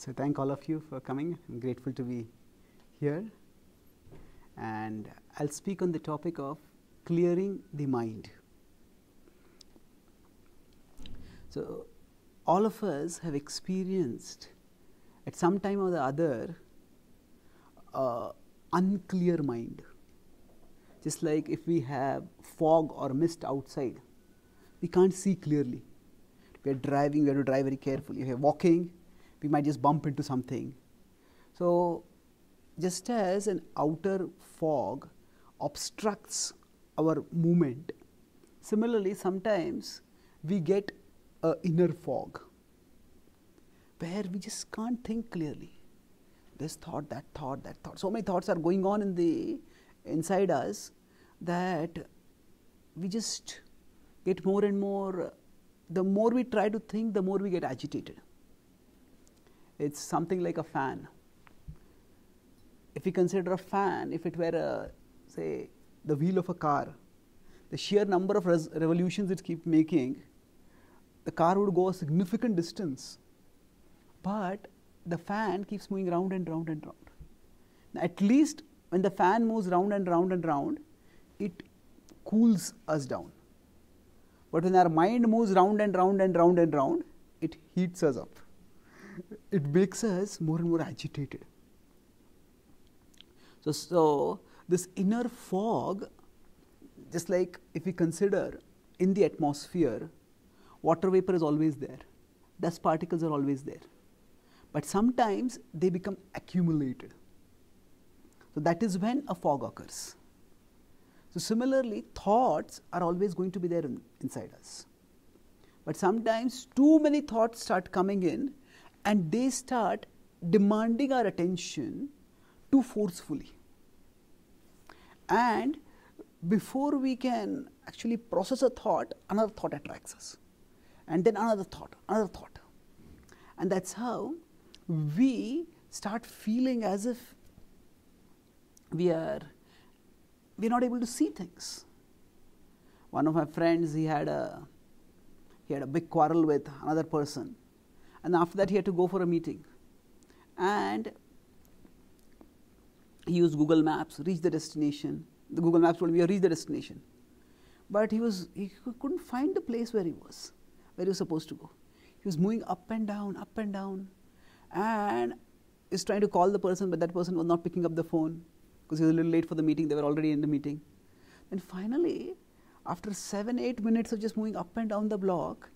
So thank all of you for coming. I'm grateful to be here. And I'll speak on the topic of clearing the mind. So all of us have experienced at some time or the other unclear mind. Just like if we have fog or mist outside, we can't see clearly. We are driving, we have to drive very carefully. If we are walking, we might just bump into something. So just as an outer fog obstructs our movement, similarly sometimes we get an inner fog where we just can't think clearly. This thought, that thought, that thought. So many thoughts are going on inside us that we just get more and more. The more we try to think, the more we get agitated. It's something like a fan. If we consider a fan, if it were say the wheel of a car, the sheer number of revolutions it keeps making, the car would go a significant distance. But the fan keeps moving round and round and round. Now, at least when the fan moves round and round and round, it cools us down. But when our mind moves round and round and round and round, it heats us up. It makes us more and more agitated. So this inner fog, just like if we consider in the atmosphere, water vapor is always there. Dust particles are always there. But sometimes they become accumulated. So that is when a fog occurs. So similarly, thoughts are always going to be there inside us. But sometimes too many thoughts start coming in and they start demanding our attention too forcefully. And before we can actually process a thought, another thought attracts us. And then another thought, another thought. And that's how we start feeling as if we're not able to see things. One of my friends, he had a big quarrel with another person, and after that he had to go for a meeting. And he used Google Maps, reached the destination. The Google Maps told him, "We have reached the destination." But he couldn't find the place where he was supposed to go. He was moving up and down, and is trying to call the person, but that person was not picking up the phone because he was a little late for the meeting. They were already in the meeting. And finally, after 7-8 minutes of just moving up and down the block,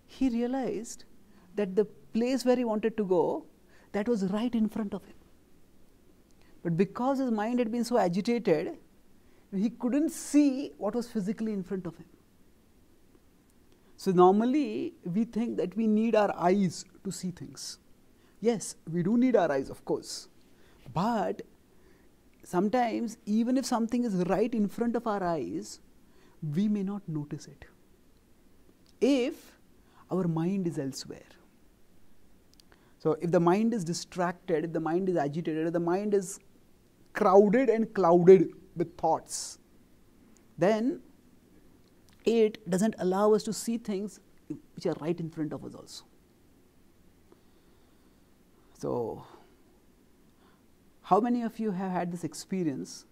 he realized that the place where he wanted to go, that was right in front of him. But because his mind had been so agitated, he couldn't see what was physically in front of him. So normally, we think that we need our eyes to see things. Yes, we do need our eyes, of course. But sometimes, even if something is right in front of our eyes, we may not notice it if our mind is elsewhere. So if the mind is distracted, if the mind is agitated, if the mind is crowded and clouded with thoughts, then it doesn't allow us to see things which are right in front of us also. So how many of you have had this experience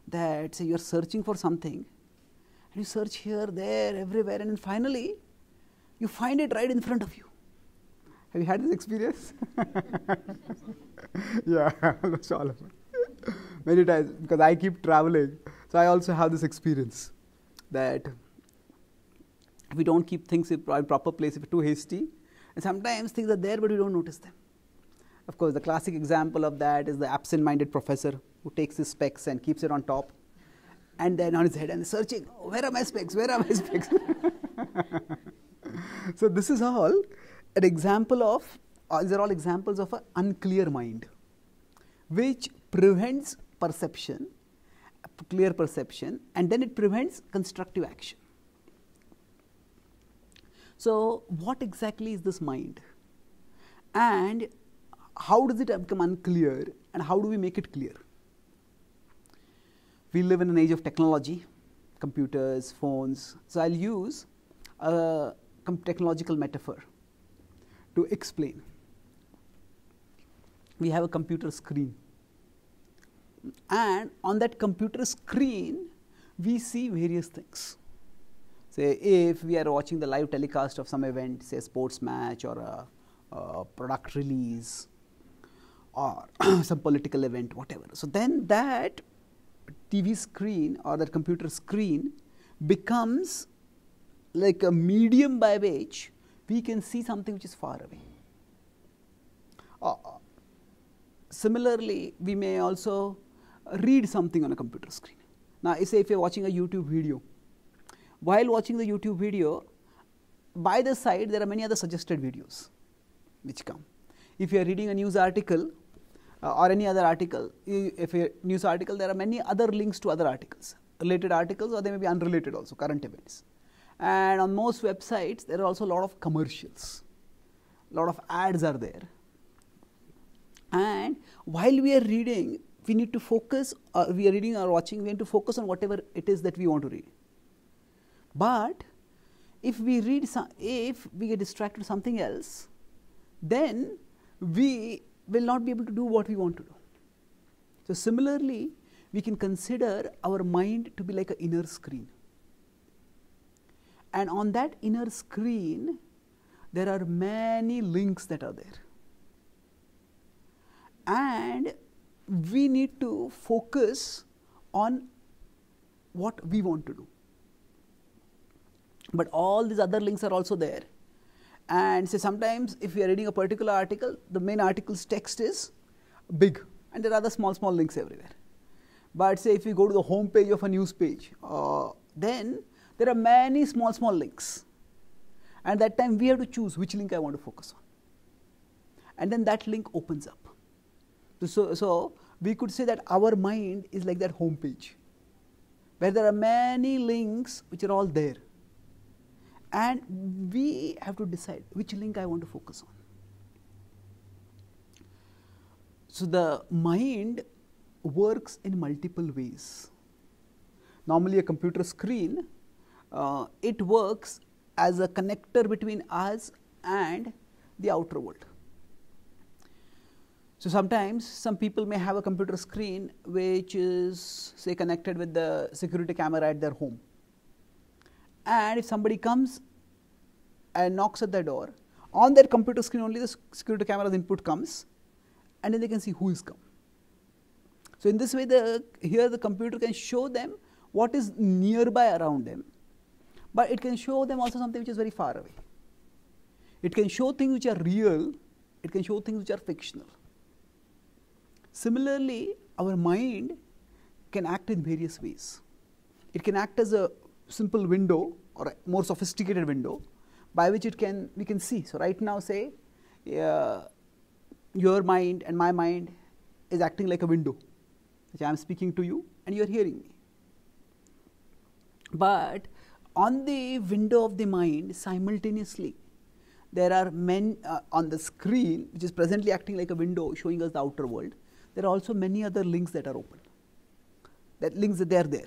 that, say, you're searching for something and you search here, there, everywhere, and then finally you find it right in front of you? Have you had this experience? Yeah, that's all of it. Many times, because I keep traveling, so I also have this experience that if we don't keep things in proper place, if we're too hasty, and sometimes things are there but we don't notice them. Of course, the classic example of that is the absent-minded professor who takes his specs and keeps it on top, and then on his head and is searching, "Oh, where are my specs? Where are my specs?" So this is all an example of, these are all examples of an unclear mind, which prevents perception, clear perception, and then it prevents constructive action. So what exactly is this mind? And how does it become unclear, and how do we make it clear? We live in an age of technology, computers, phones. So I'll use a technological metaphor to explain. we have a computer screen, and on that computer screen we see various things. Say if we are watching the live telecast of some event, say a sports match or a product release or some political event, whatever. So then that TV screen or that computer screen becomes like a medium by which we can see something which is far away. Similarly, we may also read something on a computer screen. Now, say if you are watching a YouTube video, while watching the YouTube video, by the side there are many other suggested videos which come. If you are reading a news article or any other article, if a news article, there are many other links to other articles, related articles, or they may be unrelated also, current events. And on most websites, there are also a lot of commercials, a lot of ads are there. And while we are reading, we need to focus, we are reading or watching, we need to focus on whatever it is that we want to read. But if we read, if we get distracted with something else, then we will not be able to do what we want to do. So similarly, we can consider our mind to be like an inner screen. And on that inner screen, there are many links that are there. And we need to focus on what we want to do. But all these other links are also there. And say sometimes if we are reading a particular article, the main article's text is big and there are other small links everywhere. But say if we go to the home page of a news page, then there are many small links. And at that time we have to choose which link I want to focus on. And then that link opens up. So we could say that our mind is like that home page, where there are many links which are all there. And we have to decide which link I want to focus on. So the mind works in multiple ways. Normally a computer screen, it works as a connector between us and the outer world. So sometimes some people may have a computer screen which is, say, connected with the security camera at their home. And if somebody comes and knocks at their door, on their computer screen only the security camera's input comes, and then they can see who is come. So in this way, here the computer can show them what is nearby around them, but it can show them also something which is very far away. It can show things which are real, it can show things which are fictional. Similarly, our mind can act in various ways. It can act as a simple window or a more sophisticated window by which we can see. So right now, say your mind and my mind is acting like a window, which I am speaking to you and you are hearing me. But on the window of the mind, simultaneously, there are on the screen, which is presently acting like a window showing us the outer world, there are also many other links that are open. That links that they are there.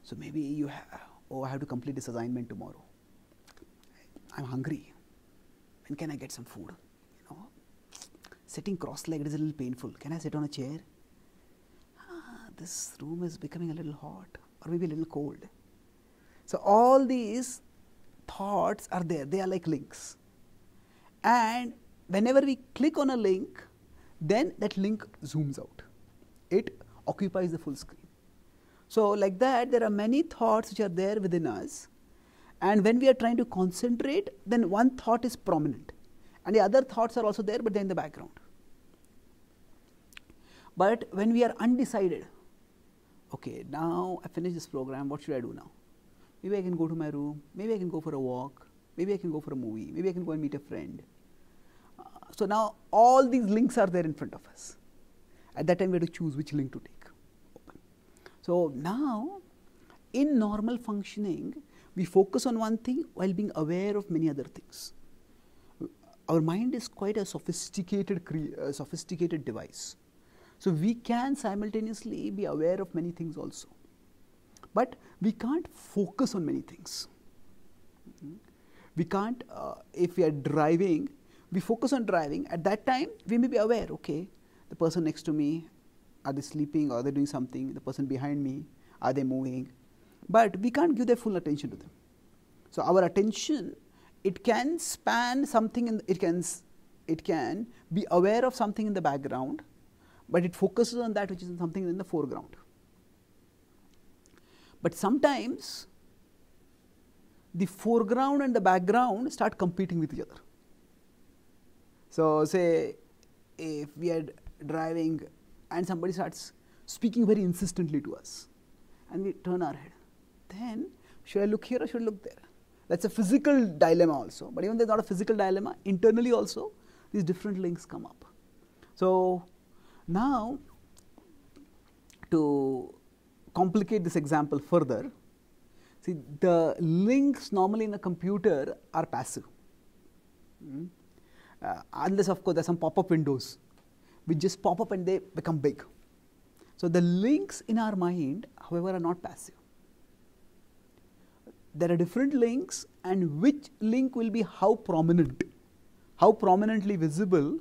So maybe you have, I have to complete this assignment tomorrow. I'm hungry. When can I get some food? Sitting cross-legged is a little painful. Can I sit on a chair? This room is becoming a little hot or maybe a little cold. So all these thoughts are there. They are like links. And whenever we click on a link, then that link zooms out. It occupies the full screen. So like that, there are many thoughts which are there within us. And when we are trying to concentrate, then one thought is prominent. And the other thoughts are also there, but they're in the background. But when we are undecided, okay, now I finished this program, what should I do now? Maybe I can go to my room, maybe I can go for a walk, maybe I can go for a movie, maybe I can go and meet a friend. So now all these links are there in front of us. At that time we have to choose which link to take. Open. So now in normal functioning, we focus on one thing while being aware of many other things. Our mind is quite a sophisticated device. So we can simultaneously be aware of many things also. But we can't focus on many things. We can't, if we are driving, we focus on driving. At that time, we may be aware, okay, the person next to me, are they sleeping or are they doing something? The person behind me, are they moving? But we can't give their full attention to them. So our attention, it can span something, it can be aware of something in the background, but it focuses on that which is something in the foreground. But sometimes the foreground and the background start competing with each other. So say if we are driving and somebody starts speaking very insistently to us and we turn our head, then should I look here or should I look there? That's a physical dilemma also. But even though there's not a physical dilemma, internally also these different links come up. So now, to complicate this example further, see, the links normally in a computer are passive. Unless of course there are some pop-up windows which just pop up and they become big. So the links in our mind, however, are not passive. There are different links, and which link will be how prominent, how prominently visible,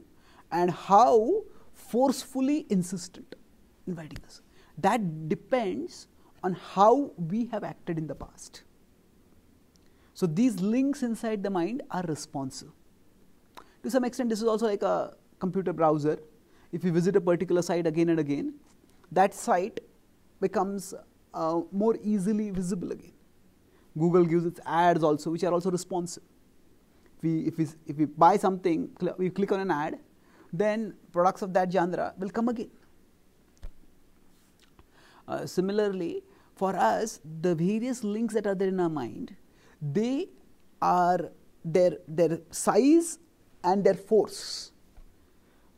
and how forcefully insistent, inviting us. That depends on how we have acted in the past. So these links inside the mind are responsive. To some extent, this is also like a computer browser. If you visit a particular site again and again, that site becomes more easily visible again. Google gives its ads also, which are also responsive. If we buy something, we click on an ad, then products of that genre will come again. Similarly, for us, the various links that are there in our mind, they are their size and their force,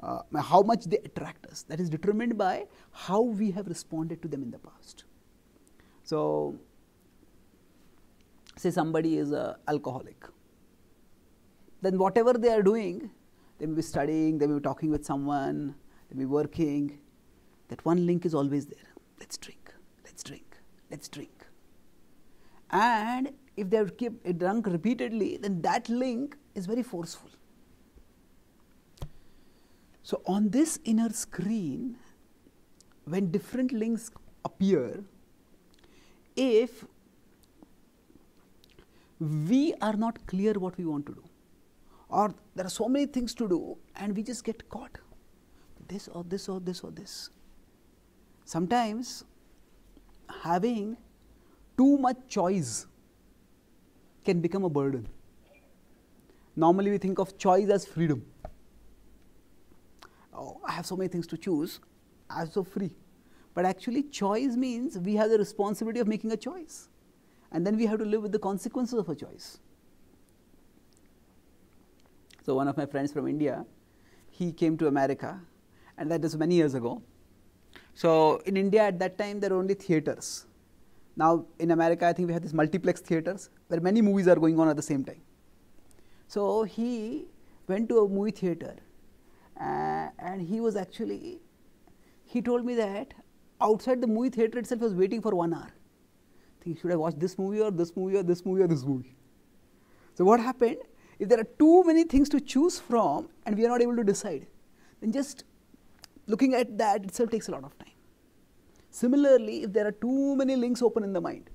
how much they attract us. That is determined by how we have responded to them in the past. So, say somebody is an alcoholic, then whatever they are doing, they may be studying, they may be talking with someone, they may be working, that one link is always there. Let's drink, let's drink, let's drink. And if they have kept drunk repeatedly, then that link is very forceful. So on this inner screen, when different links appear, if we are not clear what we want to do, or there are so many things to do and we just get caught, this or this or this or this. Sometimes having too much choice can become a burden. Normally we think of choice as freedom. Oh, I have so many things to choose, I'm so free. But actually choice means we have the responsibility of making a choice. And then we have to live with the consequences of a choice. So one of my friends from India, he came to America, and that was many years ago. So in India at that time there were only theatres. Now in America I think we have these multiplex theatres where many movies are going on at the same time. So he went to a movie theatre and he told me that outside the movie theatre itself he was waiting for 1 hour. Think, should I watch this movie or this movie or this movie or this movie? So what happened? If there are too many things to choose from and we are not able to decide, then just looking at that itself takes a lot of time. Similarly, if there are too many links open in the mind,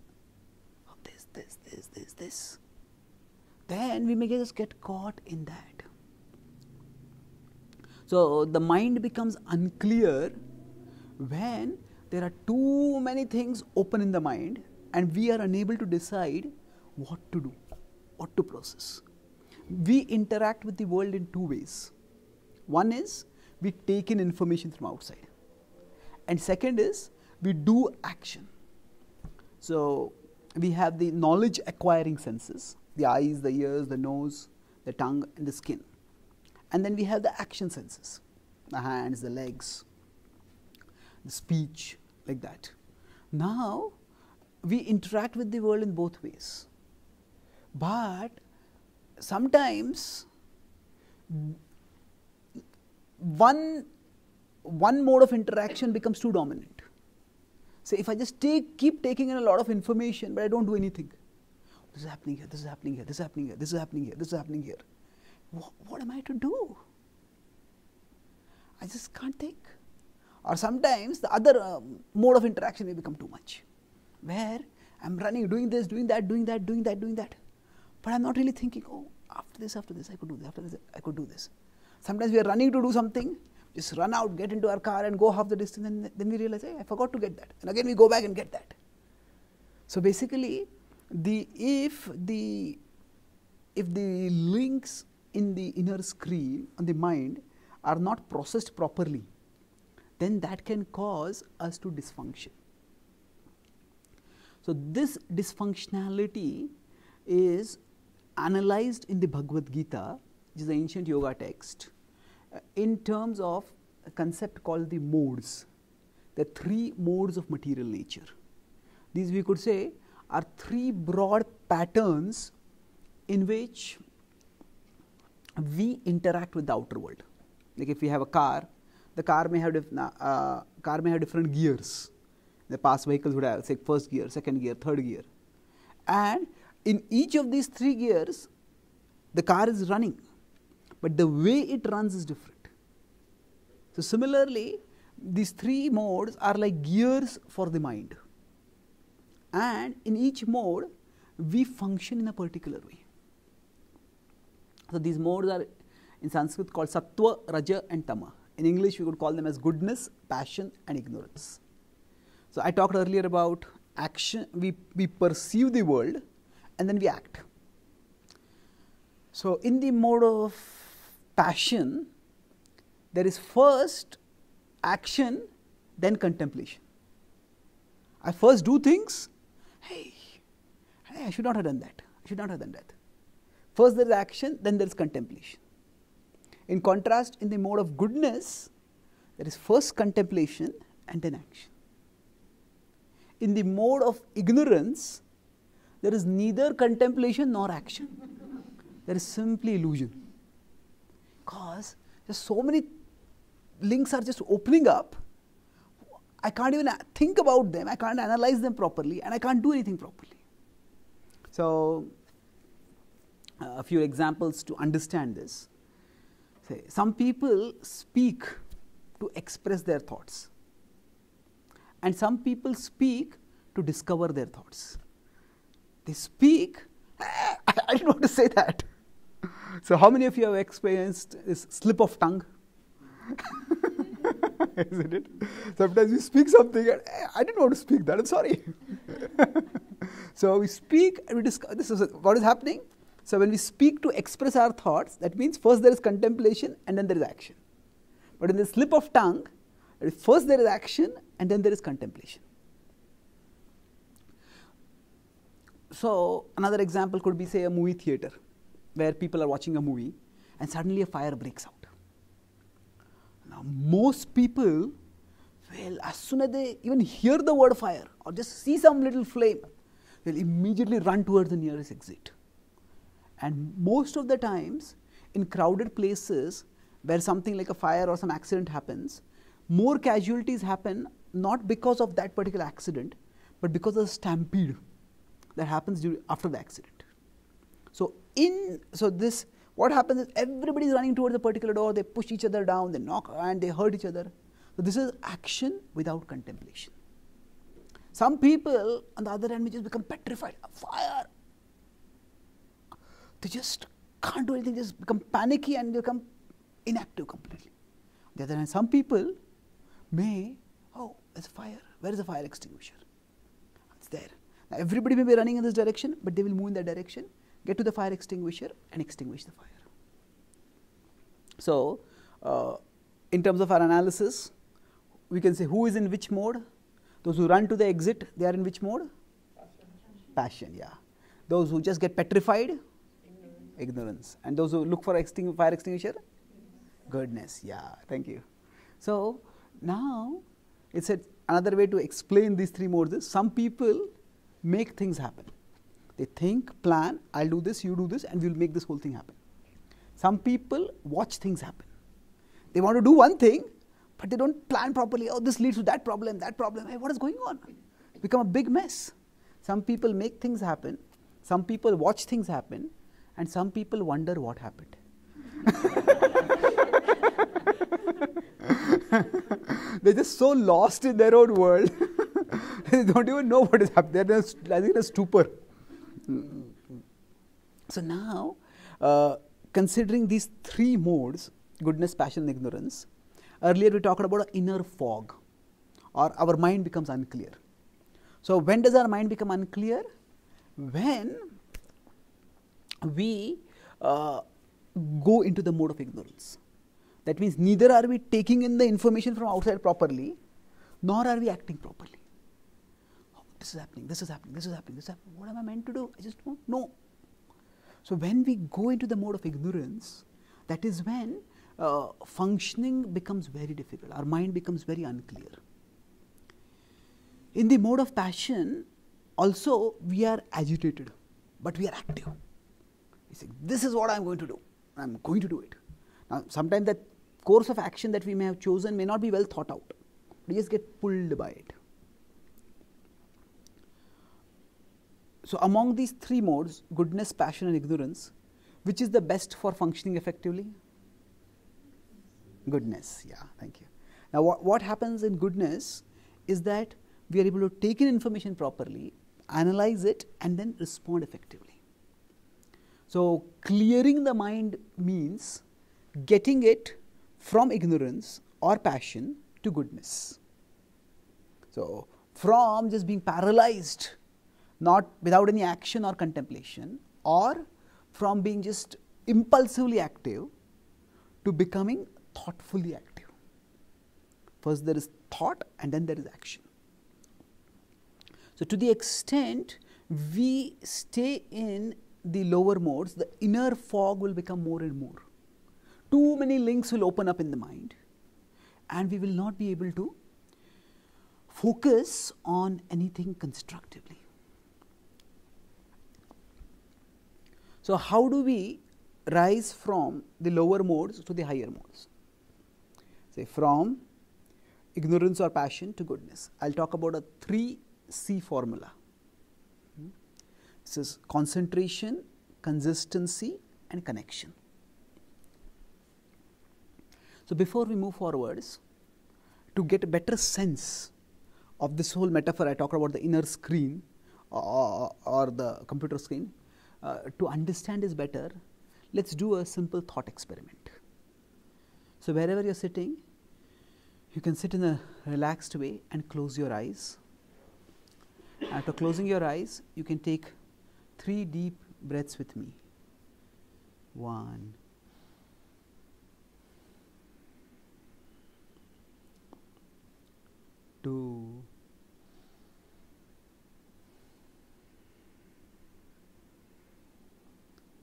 oh, this, then we may just get caught in that. So the mind becomes unclear when there are too many things open in the mind and we are unable to decide what to do, what to process. We interact with the world in two ways. One is we take in information from outside, and second is we do action. So we have the knowledge acquiring senses, the eyes, the ears, the nose, the tongue and the skin. And then we have the action senses, the hands, the legs, the speech, like that. Now we interact with the world in both ways. But sometimes one mode of interaction becomes too dominant. Say if I just keep taking in a lot of information but I don't do anything. This is happening here, this is happening here, this is happening here, this is happening here, this is happening here. What am I to do? I just can't think. Or sometimes the other mode of interaction may become too much, where I'm running, doing this, doing that, doing that, doing that, doing that. But I'm not really thinking, oh, after this, I could do this, after this, I could do this. Sometimes we are running to do something, just run out, get into our car and go half the distance, and then we realize, hey, I forgot to get that. And again we go back and get that. So basically, if the links in the inner screen on the mind are not processed properly, then that can cause us to dysfunction. So this dysfunctionality is analyzed in the Bhagavad Gita, which is the ancient yoga text, in terms of a concept called the modes, the 3 modes of material nature. These, we could say, are 3 broad patterns in which we interact with the outer world. Like if we have a car, the car may have different gears. The past vehicles would have, say, first gear, second gear, third gear. And in each of these 3 gears, the car is running, but the way it runs is different. So similarly, these 3 modes are like gears for the mind. And in each mode, we function in a particular way. So these modes are in Sanskrit called Sattva, Raja and Tama. In English, we could call them as goodness, passion and ignorance. So I talked earlier about action. We perceive the world and then we act. So in the mode of passion, there is first action, then contemplation. I first do things, hey, I should not have done that. I should not have done that. First there is action, then there is contemplation. In contrast, in the mode of goodness, there is first contemplation and then action. In the mode of ignorance, there is neither contemplation nor action. There is simply illusion. Because there's so many links are just opening up, I can't even think about them, I can't analyze them properly, and I can't do anything properly. So, a few examples to understand this. Say, some people speak to express their thoughts, and some people speak to discover their thoughts. They speak, I don't know how to say that. So how many of you have experienced this slip of tongue? Isn't it? Sometimes we speak something and I didn't want to speak that, I'm sorry. So we speak and we discover, this is what is happening. So when we speak to express our thoughts, that means first there is contemplation and then there is action. But in the slip of tongue, first there is action and then there is contemplation. So another example could be, say, a movie theater where people are watching a movie and suddenly a fire breaks out. Now most people, well, as soon as they even hear the word fire or just see some little flame, they'll immediately run towards the nearest exit. And most of the times in crowded places where something like a fire or some accident happens, more casualties happen not because of that particular accident, but because of the stampede that happens after the accident. So what happens is everybody is running towards a particular door, they push each other down, they knock and they hurt each other. So this is action without contemplation. Some people on the other hand may just become petrified. Fire! They just can't do anything, just become panicky and become inactive completely. On the other hand, some people may, oh, there's a fire. Where is the fire extinguisher? It's there. Now everybody may be running in this direction, but they will move in that direction, get to the fire extinguisher and extinguish the fire. So, in terms of our analysis, we can say who is in which mode. Those who run to the exit, they are in which mode? Passion, yeah. Those who just get petrified? Ignorance. And those who look for fire extinguisher? Goodness, yeah, thank you. So, now, it's another way to explain these 3 modes is some people make things happen. They think, plan, I'll do this, you do this, and we'll make this whole thing happen. Some people watch things happen. They want to do one thing, but they don't plan properly. Oh, this leads to that problem. Hey, what is going on? It's become a big mess. Some people make things happen. Some people watch things happen. And some people wonder what happened. They're just so lost in their own world. They don't even know what is happening. They're in a stupor. So now, considering these three modes, goodness, passion, and ignorance, earlier we talked about an inner fog, or our mind becomes unclear. So when does our mind become unclear? When we go into the mode of ignorance. That means neither are we taking in the information from outside properly, nor are we acting properly. Oh, this is happening, this is happening, this is happening, this is happening. What am I meant to do? I just don't know. So when we go into the mode of ignorance, that is when functioning becomes very difficult. Our mind becomes very unclear. In the mode of passion, also we are agitated, but we are active. We say, this is what I am going to do. I am going to do it. Now, sometimes that course of action that we may have chosen may not be well thought out. We just get pulled by it. So among these three modes, goodness, passion, and ignorance, which is the best for functioning effectively? Goodness, yeah, thank you. Now what happens in goodness is that we are able to take in information properly, analyze it, and then respond effectively. So clearing the mind means getting it from ignorance or passion to goodness. So from just being paralyzed, not without any action or contemplation, or from being just impulsively active to becoming thoughtfully active. First there is thought and then there is action. So to the extent we stay in the lower modes, the inner fog will become more and more. Too many links will open up in the mind, and we will not be able to focus on anything constructively. So how do we rise from the lower modes to the higher modes? Say from ignorance or passion to goodness. I'll talk about a 3C formula. This is concentration, consistency, and connection. So before we move forwards, to get a better sense of this whole metaphor, I talked about the inner screen or the computer screen. To understand this better, let's do a simple thought experiment. So wherever you're sitting, you can sit in a relaxed way and close your eyes. After closing your eyes, you can take 3 deep breaths with me. 1, 2,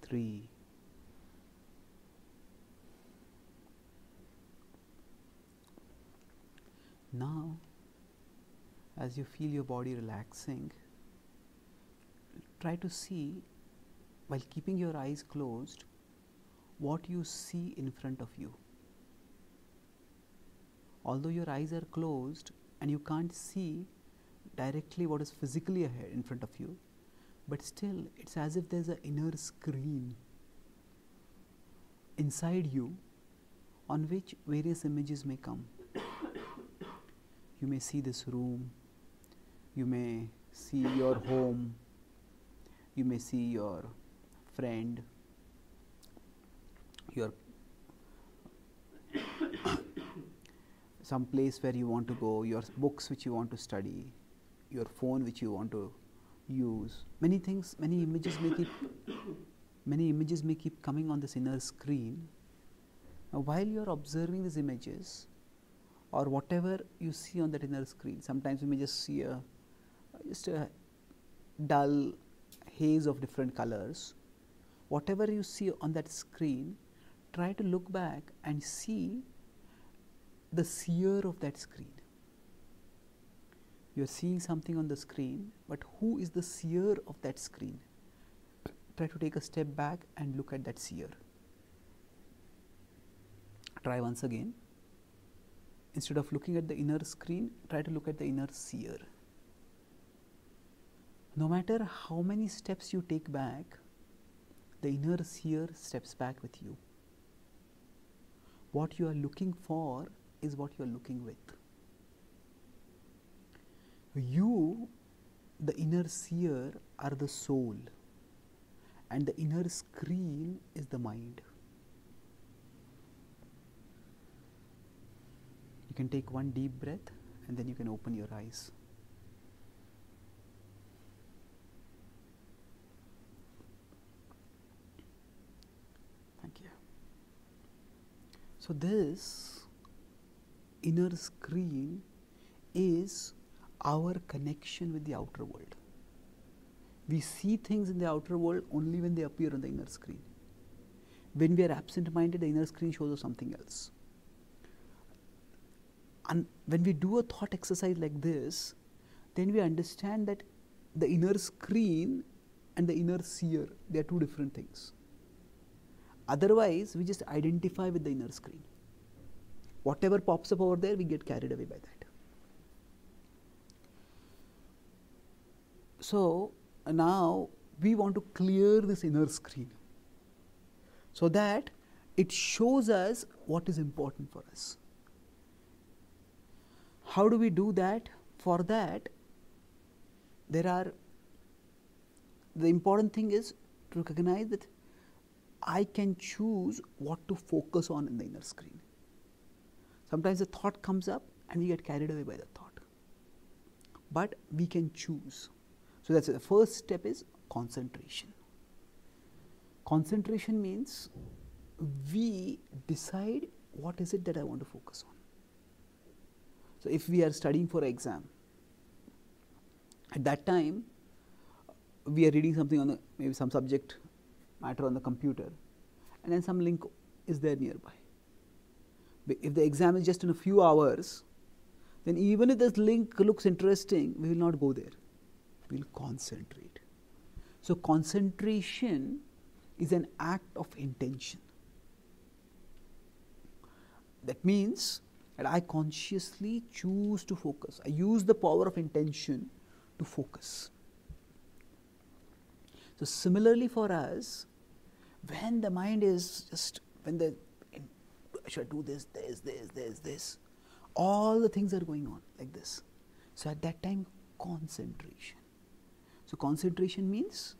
3. Now, as you feel your body relaxing, try to see, while keeping your eyes closed, what you see in front of you. Although your eyes are closed and you can't see directly what is physically ahead in front of you, but still it's as if there's an inner screen inside you on which various images may come. You may see this room, you may see your home, you may see your friend, your some place where you want to go, your books which you want to study, your phone which you want to use. Many things, many images may keep coming on this inner screen. Now, while you are observing these images, or whatever you see on that inner screen, sometimes you may just see just a dull haze of different colors. Whatever you see on that screen, try to look back and see the seer of that screen. You are seeing something on the screen, but who is the seer of that screen? Try to take a step back and look at that seer. Try once again. Instead of looking at the inner screen, try to look at the inner seer. No matter how many steps you take back, the inner seer steps back with you. What you are looking for is what you are looking with. You, the inner seer, are the soul, and the inner screen is the mind. You can take one deep breath and then you can open your eyes. Thank you. So this inner screen is our connection with the outer world. We see things in the outer world only when they appear on the inner screen. When we are absent-minded, the inner screen shows us something else. And when we do a thought exercise like this, then we understand that the inner screen and the inner seer, they are two different things. Otherwise, we just identify with the inner screen. Whatever pops up over there, we get carried away by that. So now we want to clear this inner screen so that it shows us what is important for us. How do we do that? For that, the important thing is to recognize that I can choose what to focus on in the inner screen. Sometimes a thought comes up and we get carried away by the thought. But we can choose. So that's it. The first step is concentration. Concentration means we decide what is it that I want to focus on. So if we are studying for an exam, at that time we are reading something on the, maybe some subject matter on the computer, and then some link is there nearby. If the exam is just in a few hours, then even if this link looks interesting, we will not go there. We will concentrate. So concentration is an act of intention. That means that I consciously choose to focus. I use the power of intention to focus. So similarly for us, when the mind is just, should I do this, all the things are going on like this. So at that time, concentration. So concentration means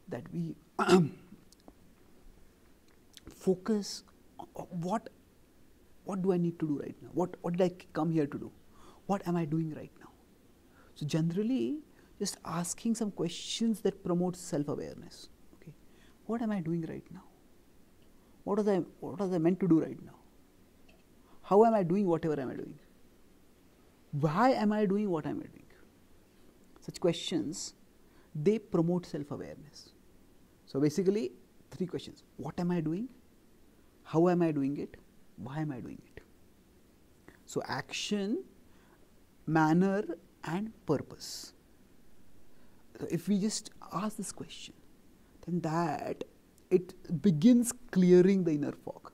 that we focus on what do I need to do right now? What did I come here to do? What am I doing right now? So generally, just asking some questions that promote self-awareness. Okay, what am I doing right now? What was I meant to do right now? How am I doing whatever am I doing? Why am I doing what am I doing? Such questions, they promote self-awareness. So basically, 3 questions. What am I doing? How am I doing it? Why am I doing it? So action, manner and purpose. So if we just ask this question, then that it begins clearing the inner fog.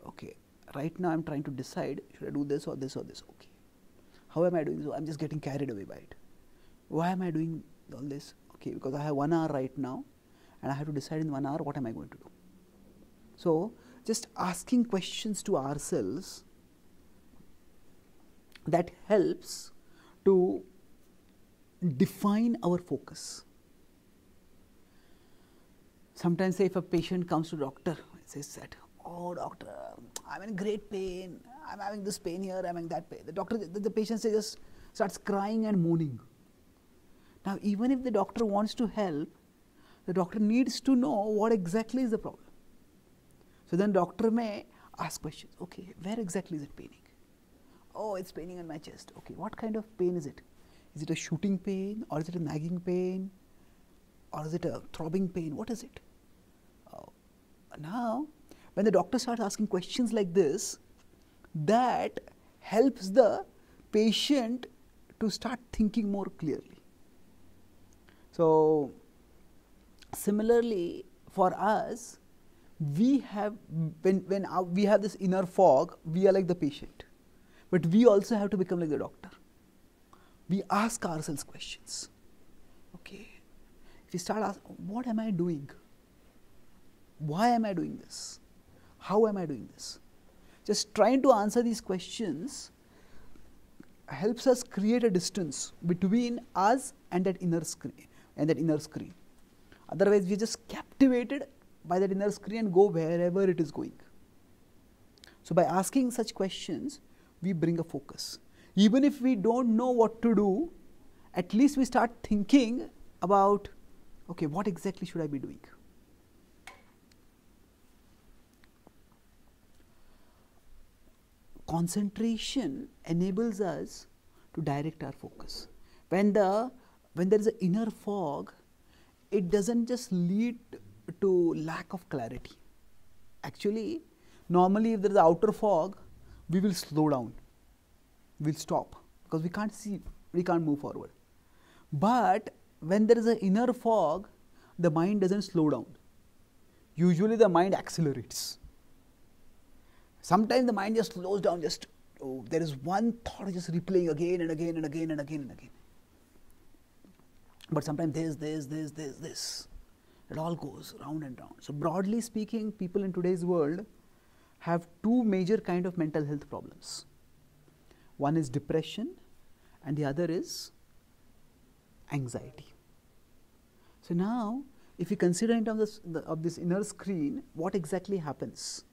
Okay, right now I'm trying to decide, should I do this or this or this? Okay. How am I doing? So I'm just getting carried away by it. Why am I doing all this? Okay, because I have 1 hour right now and I have to decide in 1 hour what am I going to do. So just asking questions to ourselves, that helps to define our focus. Sometimes say if a patient comes to doctor, says that, oh doctor, I'm in great pain, I'm having this pain here, I'm having that pain. The patient just starts crying and moaning. Now even if the doctor wants to help, the doctor needs to know what exactly is the problem. So then doctor may ask questions. Okay, where exactly is it paining? Oh, it's paining in my chest. Okay, what kind of pain is it? Is it a shooting pain, or is it a nagging pain, or is it a throbbing pain? What is it? Now, when the doctor starts asking questions like this, that helps the patient to start thinking more clearly. So similarly, for us, we have when we have this inner fog, we are like the patient, but we also have to become like the doctor. We ask ourselves questions. Okay, if we start asking, what am I doing? Why am I doing this? How am I doing this? just trying to answer these questions helps us create a distance between us and that inner screen. Otherwise, we're just captivated by that inner screen and go wherever it is going. So by asking such questions, we bring a focus. Even if we don't know what to do, at least we start thinking about, okay, what exactly should I be doing? Concentration enables us to direct our focus. When there is an inner fog, it doesn't just lead to lack of clarity. Actually, normally if there is an outer fog, we will slow down, we will stop, because we can't see, we can't move forward. But when there is an inner fog, the mind doesn't slow down. Usually the mind accelerates. Sometimes the mind just slows down, there is one thought just replaying again and again and again and again and again. But sometimes this. It all goes round and round. So broadly speaking, people in today's world have two major kind of mental health problems. One is depression and the other is anxiety. So now, if you consider in terms of this inner screen, what exactly happens?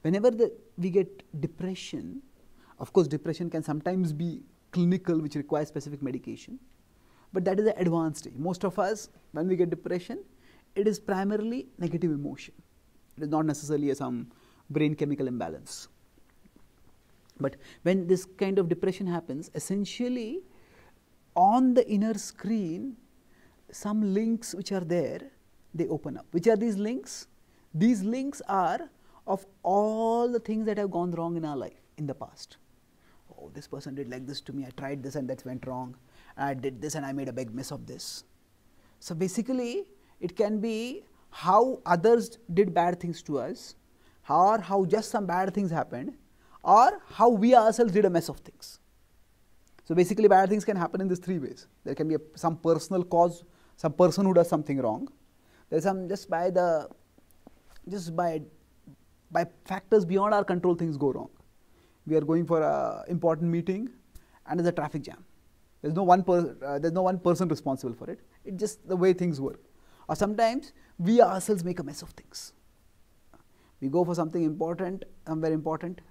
Whenever we get depression, of course depression can sometimes be clinical, which requires specific medication, but that is the advanced stage. Most of us, when we get depression, it is primarily negative emotion. It is not necessarily some brain chemical imbalance. But when this kind of depression happens, essentially on the inner screen, some links which are there, they open up. Which are these links? These links are of all the things that have gone wrong in our life in the past. Oh, this person did like this to me, I tried this and that went wrong, I did this and I made a big mess of this. So basically, it can be how others did bad things to us, or how just some bad things happened, or how we ourselves did a mess of things. So basically, bad things can happen in these three ways. There can be some personal cause, some person who does something wrong. There is some by factors beyond our control, things go wrong. We are going for an important meeting and there's a traffic jam. There's no one person responsible for it. It's just the way things work. Or sometimes we ourselves make a mess of things. We go for something important, very important.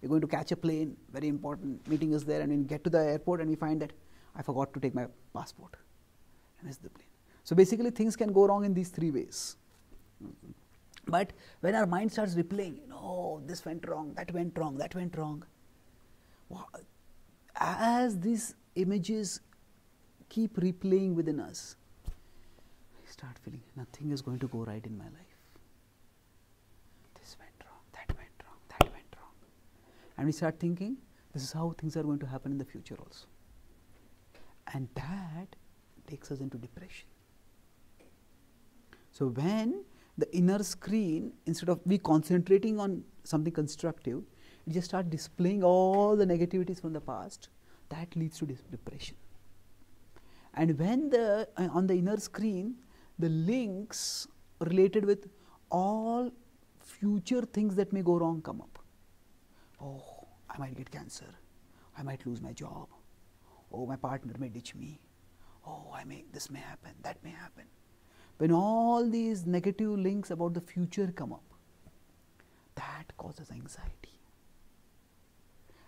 We're going to catch a plane, very important meeting is there, and we get to the airport and we find that I forgot to take my passport. I missed the plane. So basically things can go wrong in these three ways. But when our mind starts replaying, this went wrong, that went wrong, that went wrong. As these images keep replaying within us, I start feeling nothing is going to go right in my life. This went wrong, that went wrong, that went wrong. And we start thinking, this is how things are going to happen in the future also. And that takes us into depression. So when the inner screen, instead of we concentrating on something constructive, it just starts displaying all the negativities from the past, that leads to depression. And when on the inner screen, the links related with all future things that may go wrong come up. Oh, I might get cancer. I might lose my job. Oh, my partner may ditch me. Oh, this may happen, that may happen. When all these negative links about the future come up, that causes anxiety.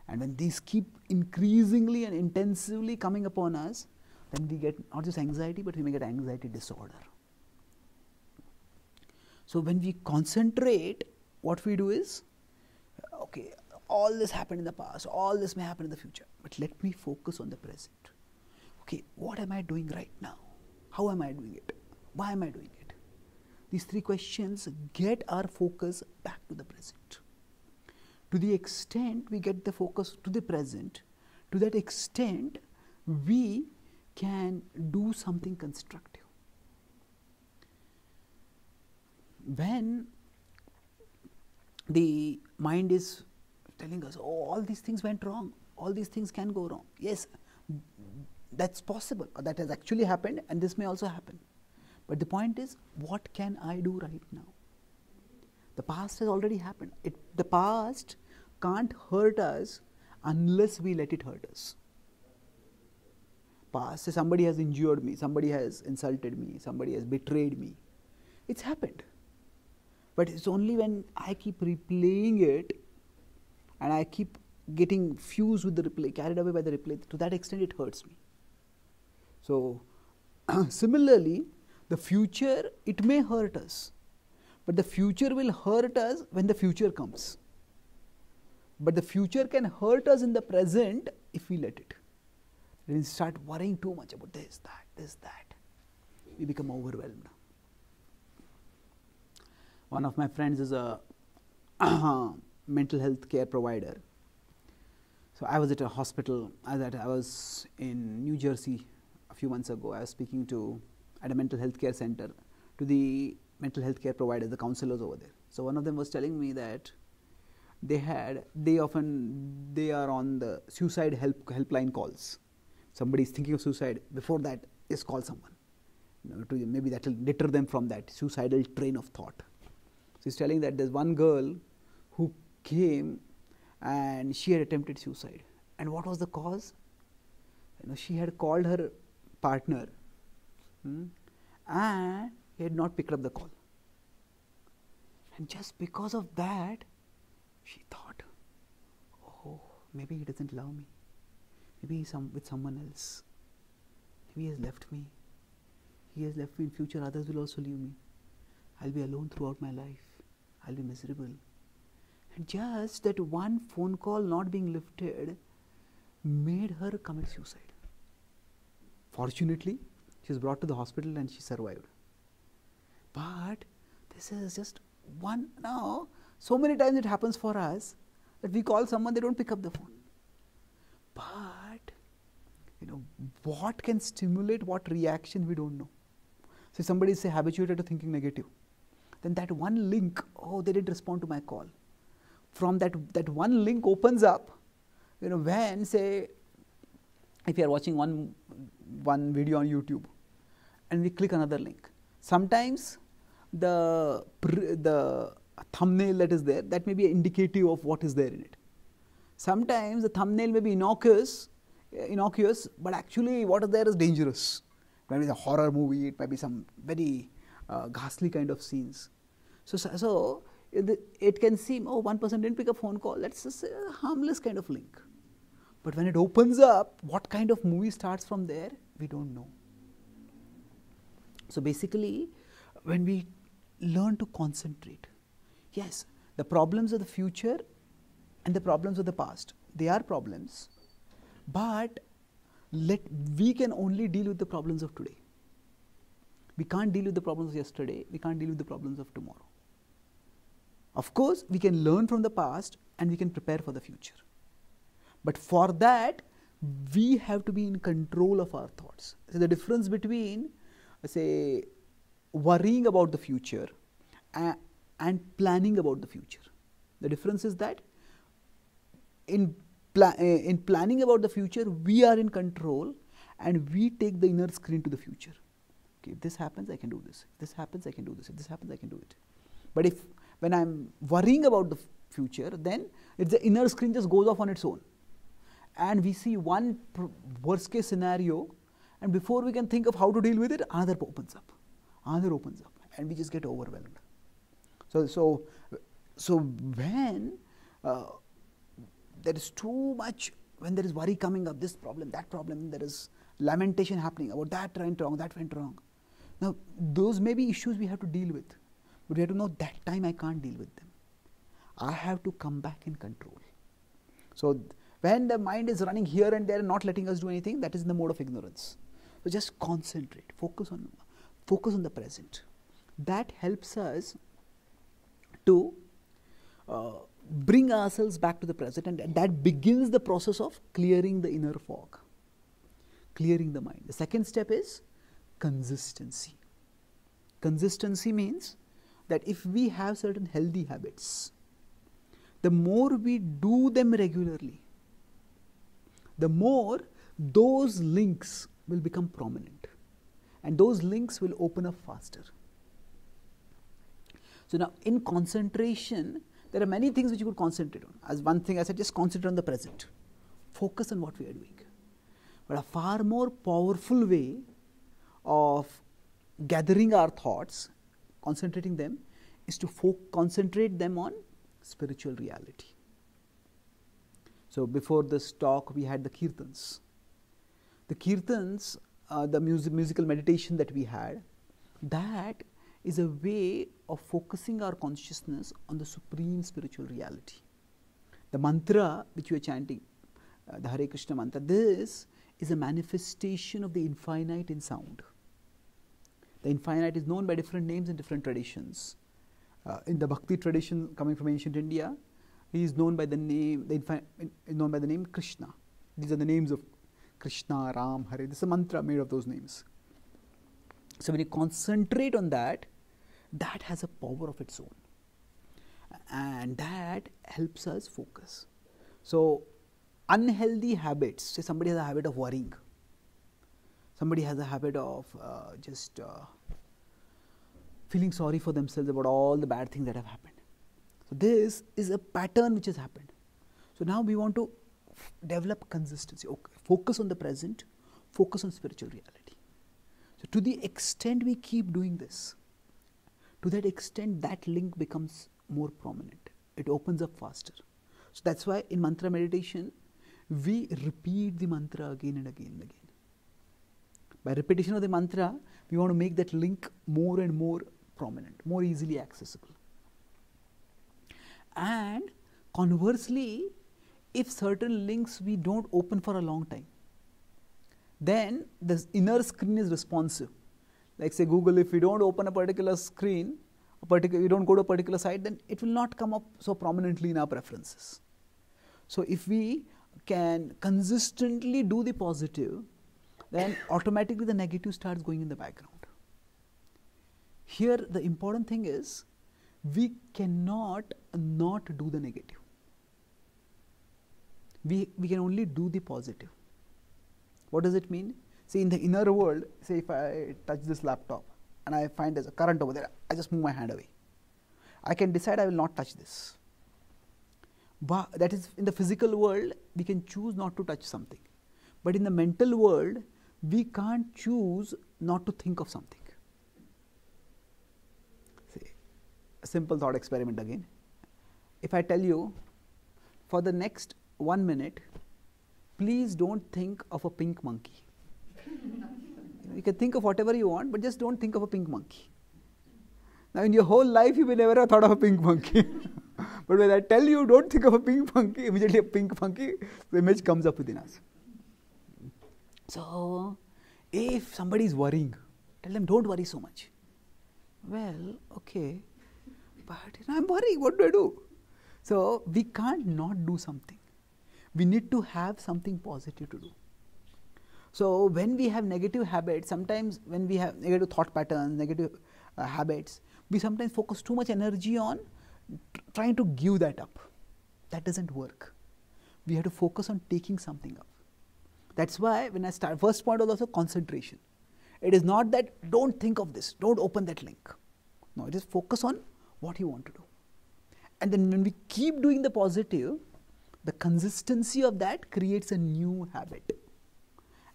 And when these keep increasingly and intensively coming upon us, then we get not just anxiety, but we may get anxiety disorder. So when we concentrate, what we do is, okay, all this happened in the past, all this may happen in the future, but let me focus on the present. Okay, what am I doing right now? How am I doing it? Why am I doing it? These three questions get our focus back to the present. To the extent we get the focus to the present, to that extent we can do something constructive. When the mind is telling us, all these things went wrong, all these things can go wrong. Yes, that's possible, or that has actually happened, and this may also happen. But the point is, what can I do right now? The past has already happened. The past can't hurt us unless we let it hurt us. Past, say somebody has injured me, somebody has insulted me, somebody has betrayed me. It's happened. But it's only when I keep replaying it and I keep getting fused with the replay, carried away by the replay, to that extent it hurts me. So, similarly, the future, it may hurt us, but the future will hurt us when the future comes. But the future can hurt us in the present if we let it. When we start worrying too much about this, that, we become overwhelmed. One of my friends is a mental health care provider. So I was at a hospital, I was in New Jersey a few months ago. I was speaking at a mental health care center to the mental health care providers, the counselors over there. So one of them was telling me that they are on the suicide helpline calls. Somebody is thinking of suicide, before that, just call someone. Maybe that will deter them from that suicidal train of thought. So he's telling that there's one girl who came and she had attempted suicide. And what was the cause? She had called her partner and he had not picked up the call. And just because of that, she thought, oh, maybe he doesn't love me. Maybe he's with someone else. Maybe he has left me. He has left me. In future, others will also leave me. I'll be alone throughout my life. I'll be miserable. And just that one phone call not being lifted made her commit suicide. Fortunately, she was brought to the hospital and she survived. But this is just one. Now, so many times it happens for us that we call someone, they don't pick up the phone. But, what can stimulate what reaction, we don't know. So, somebody is habituated to thinking negative. Then that one link, oh, they didn't respond to my call. From that one link opens up, when, say, if you are watching one video on YouTube and we click another link. Sometimes the thumbnail that is there, that may be indicative of what is there in it. Sometimes the thumbnail may be innocuous, but actually what is there is dangerous. Maybe it's a horror movie, it might be some very ghastly kind of scenes. So it can seem, oh, one person didn't pick a phone call, that's just a harmless kind of link. But when it opens up, what kind of movie starts from there, we don't know. So basically, when we learn to concentrate, yes, the problems of the future and the problems of the past, they are problems, but we can only deal with the problems of today. We can't deal with the problems of yesterday, we can't deal with the problems of tomorrow. Of course, we can learn from the past and we can prepare for the future. But for that, we have to be in control of our thoughts. So the difference between, say, worrying about the future and planning about the future. The difference is that in planning about the future, we are in control and we take the inner screen to the future. Okay, if this happens, I can do this. If this happens, I can do this. If this happens, I can do it. But when I'm worrying about the future, then the inner screen just goes off on its own. And we see one worst case scenario, and before we can think of how to deal with it, another opens up, and we just get overwhelmed. So when there is too much, when there is worry coming up, this problem, that problem, there is lamentation happening about that went wrong, that went wrong. Now, those may be issues we have to deal with, but we have to know that time I can't deal with them. I have to come back in control. So when the mind is running here and there and not letting us do anything, that is in the mode of ignorance. So just concentrate, focus on the present. That helps us to bring ourselves back to the present, and that begins the process of clearing the inner fog, clearing the mind. The second step is consistency. Consistency means that if we have certain healthy habits, the more we do them regularly, the more those links will become prominent, and those links will open up faster. So now in concentration, there are many things which you could concentrate on. As one thing I said, just concentrate on the present. Focus on what we are doing. But a far more powerful way of gathering our thoughts, concentrating them, is to concentrate them on spiritual reality. So before this talk, we had the kirtans. The kirtans, the musical meditation that we had, that is a way of focusing our consciousness on the supreme spiritual reality. The mantra which we are chanting, the Hare Krishna mantra, this is a manifestation of the infinite in sound. The infinite is known by different names in different traditions. In the Bhakti tradition coming from ancient India, he is known by the name Krishna. These are the names of Krishna, Ram, Hare. This is a mantra made of those names. So when you concentrate on that, that has a power of its own. And that helps us focus. So unhealthy habits, say somebody has a habit of worrying. Somebody has a habit of just feeling sorry for themselves about all the bad things that have happened. So this is a pattern which has happened. So now we want to develop consistency. Okay, focus on the present, focus on spiritual reality. So to the extent we keep doing this, to that extent that link becomes more prominent. It opens up faster. So that's why in mantra meditation, we repeat the mantra again and again and again. By repetition of the mantra, we want to make that link more and more prominent, more easily accessible. And conversely, if certain links we don't open for a long time, then the inner screen is responsive. Like say Google, if we don't open a particular screen, we don't go to a particular site, then it will not come up so prominently in our preferences. So if we can consistently do the positive, then automatically the negative starts going in the background. Here the important thing is, we cannot not do the negative. We can only do the positive. What does it mean? See, in the inner world, say if I touch this laptop and I find there's a current over there, I just move my hand away. I can decide I will not touch this. But that is, in the physical world, we can choose not to touch something. But in the mental world, we can't choose not to think of something. See, a simple thought experiment again. If I tell you, for the next 1 minute, please don't think of a pink monkey. You can think of whatever you want, but just don't think of a pink monkey. Now in your whole life, you will never have thought of a pink monkey. But when I tell you, don't think of a pink monkey, immediately a pink monkey, the image comes up within us. So, if somebody is worrying, tell them, don't worry so much. Well, okay, but I'm worried, what do I do? So, we can't not do something. We need to have something positive to do. So, when we have negative habits, sometimes when we have negative thought patterns, negative habits, we sometimes focus too much energy on trying to give that up. That doesn't work. We have to focus on taking something up. That's why when I start, first point was also concentration. It is not that don't think of this, don't open that link. No, it is focus on what you want to do. And then when we keep doing the positive, the consistency of that creates a new habit.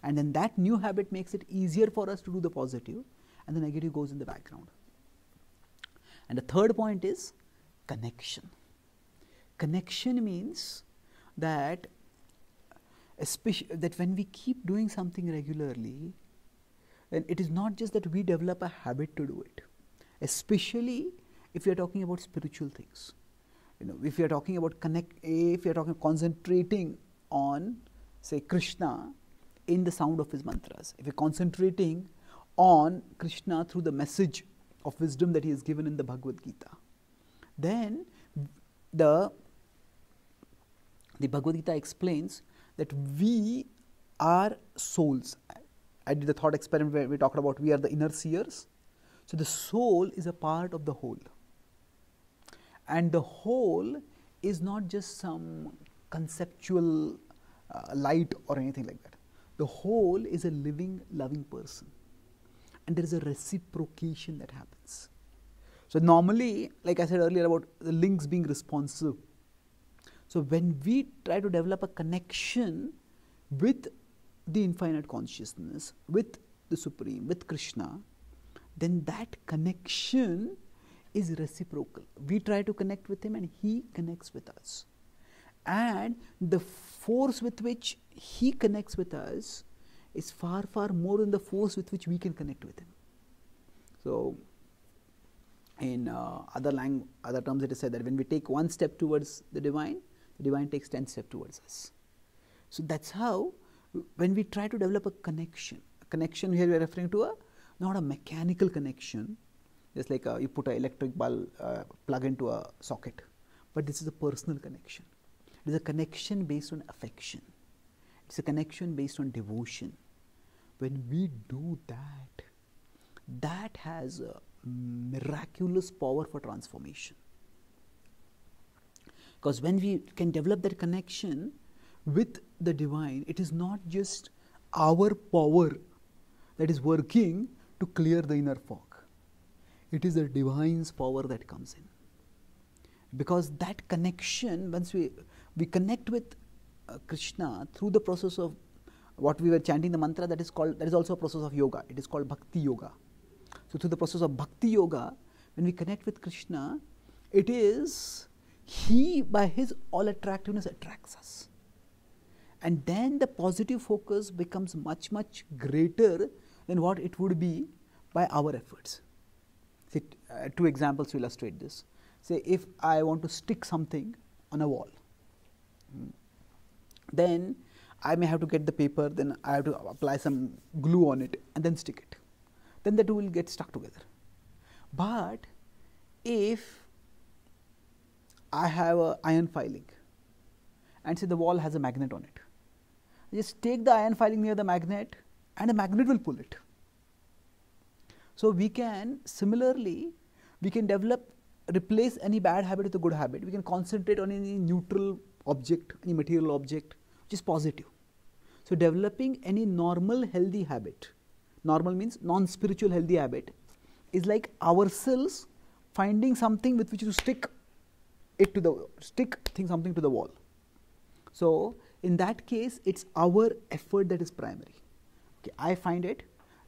And then that new habit makes it easier for us to do the positive, and the negative goes in the background. And the third point is connection. Connection means that when we keep doing something regularly, then it is not just that we develop a habit to do it. Especially if we are talking about spiritual things. If we are talking about concentrating on, say, Krishna in the sound of his mantras, if we are concentrating on Krishna through the message of wisdom that he has given in the Bhagavad Gita, then the Bhagavad Gita explains that we are souls. I did the thought experiment where we talked about we are the inner seers. So the soul is a part of the whole. And the whole is not just some conceptual light or anything like that. The whole is a living, loving person. And there is a reciprocation that happens. So normally, like I said earlier about the links being responsive. So when we try to develop a connection with the infinite consciousness, with the Supreme, with Krishna, then that connection is reciprocal. We try to connect with him and he connects with us. And the force with which he connects with us is far, far more than the force with which we can connect with him. So, in other terms, it is said that when we take one step towards the divine takes 10 steps towards us. So that's how, when we try to develop a connection here we are referring to not a mechanical connection, just like you put an electric bulb plug into a socket, but this is a personal connection. It is a connection based on affection. It's a connection based on devotion. When we do that, that has a miraculous power for transformation. Because when we can develop that connection with the divine, it is not just our power that is working to clear the inner fog. It is the divine's power that comes in. Because that connection, once we connect with Krishna through the process of what we were chanting the mantra, that is also a process of yoga. It is called bhakti yoga. So through the process of bhakti yoga, when we connect with Krishna, it is he, by his all attractiveness, attracts us. And then the positive focus becomes much, much greater than what it would be by our efforts. See, 2 examples to illustrate this. Say, if I want to stick something on a wall, then I may have to get the paper, then I have to apply some glue on it and then stick it. Then the two will get stuck together. But if I have an iron filing and say the wall has a magnet on it, I just take the iron filing near the magnet and the magnet will pull it. So we can similarly, replace any bad habit with a good habit. We can concentrate on any neutral object, any material object, which is positive. So developing any normal healthy habit, normal means non-spiritual healthy habit, is like ourselves finding something with which to stick something to the wall. So in that case, it's our effort that is primary. Okay, I find it,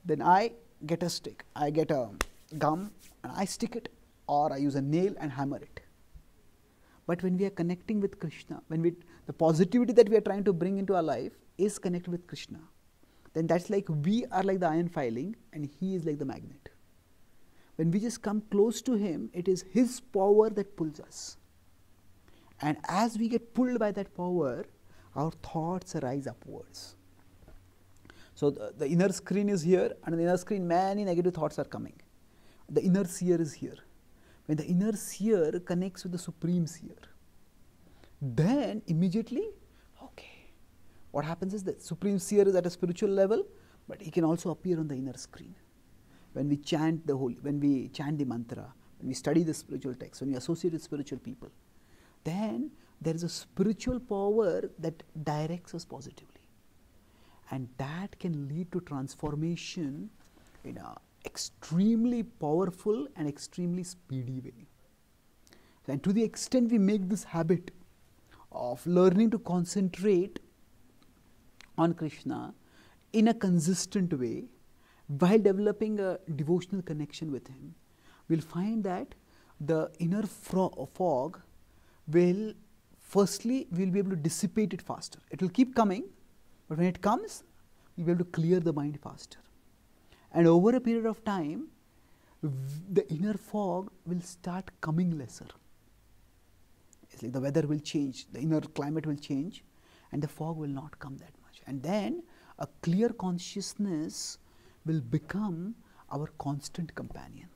then I get a stick, I get a gum and I stick it, or I use a nail and hammer it. But when we are connecting with Krishna, the positivity that we are trying to bring into our life is connected with Krishna, then that's like we are like the iron filing and he is like the magnet. When we just come close to him, it is his power that pulls us. And as we get pulled by that power, our thoughts rise upwards. So the inner screen is here, and on the inner screen many negative thoughts are coming. The inner seer is here. When the inner seer connects with the supreme seer, then immediately, okay, what happens is the supreme seer is at a spiritual level, but he can also appear on the inner screen. When we chant the mantra, when we study the spiritual text, when we associate with spiritual people, then there is a spiritual power that directs us positively. And that can lead to transformation in an extremely powerful and extremely speedy way. And to the extent we make this habit of learning to concentrate on Krishna in a consistent way, while developing a devotional connection with him, we'll find that the inner fog will, firstly, we'll be able to dissipate it faster. It will keep coming, but when it comes, we'll be able to clear the mind faster. And over a period of time, the inner fog will start coming lesser. It's like the weather will change, the inner climate will change, and the fog will not come that much. And then a clear consciousness will become our constant companion.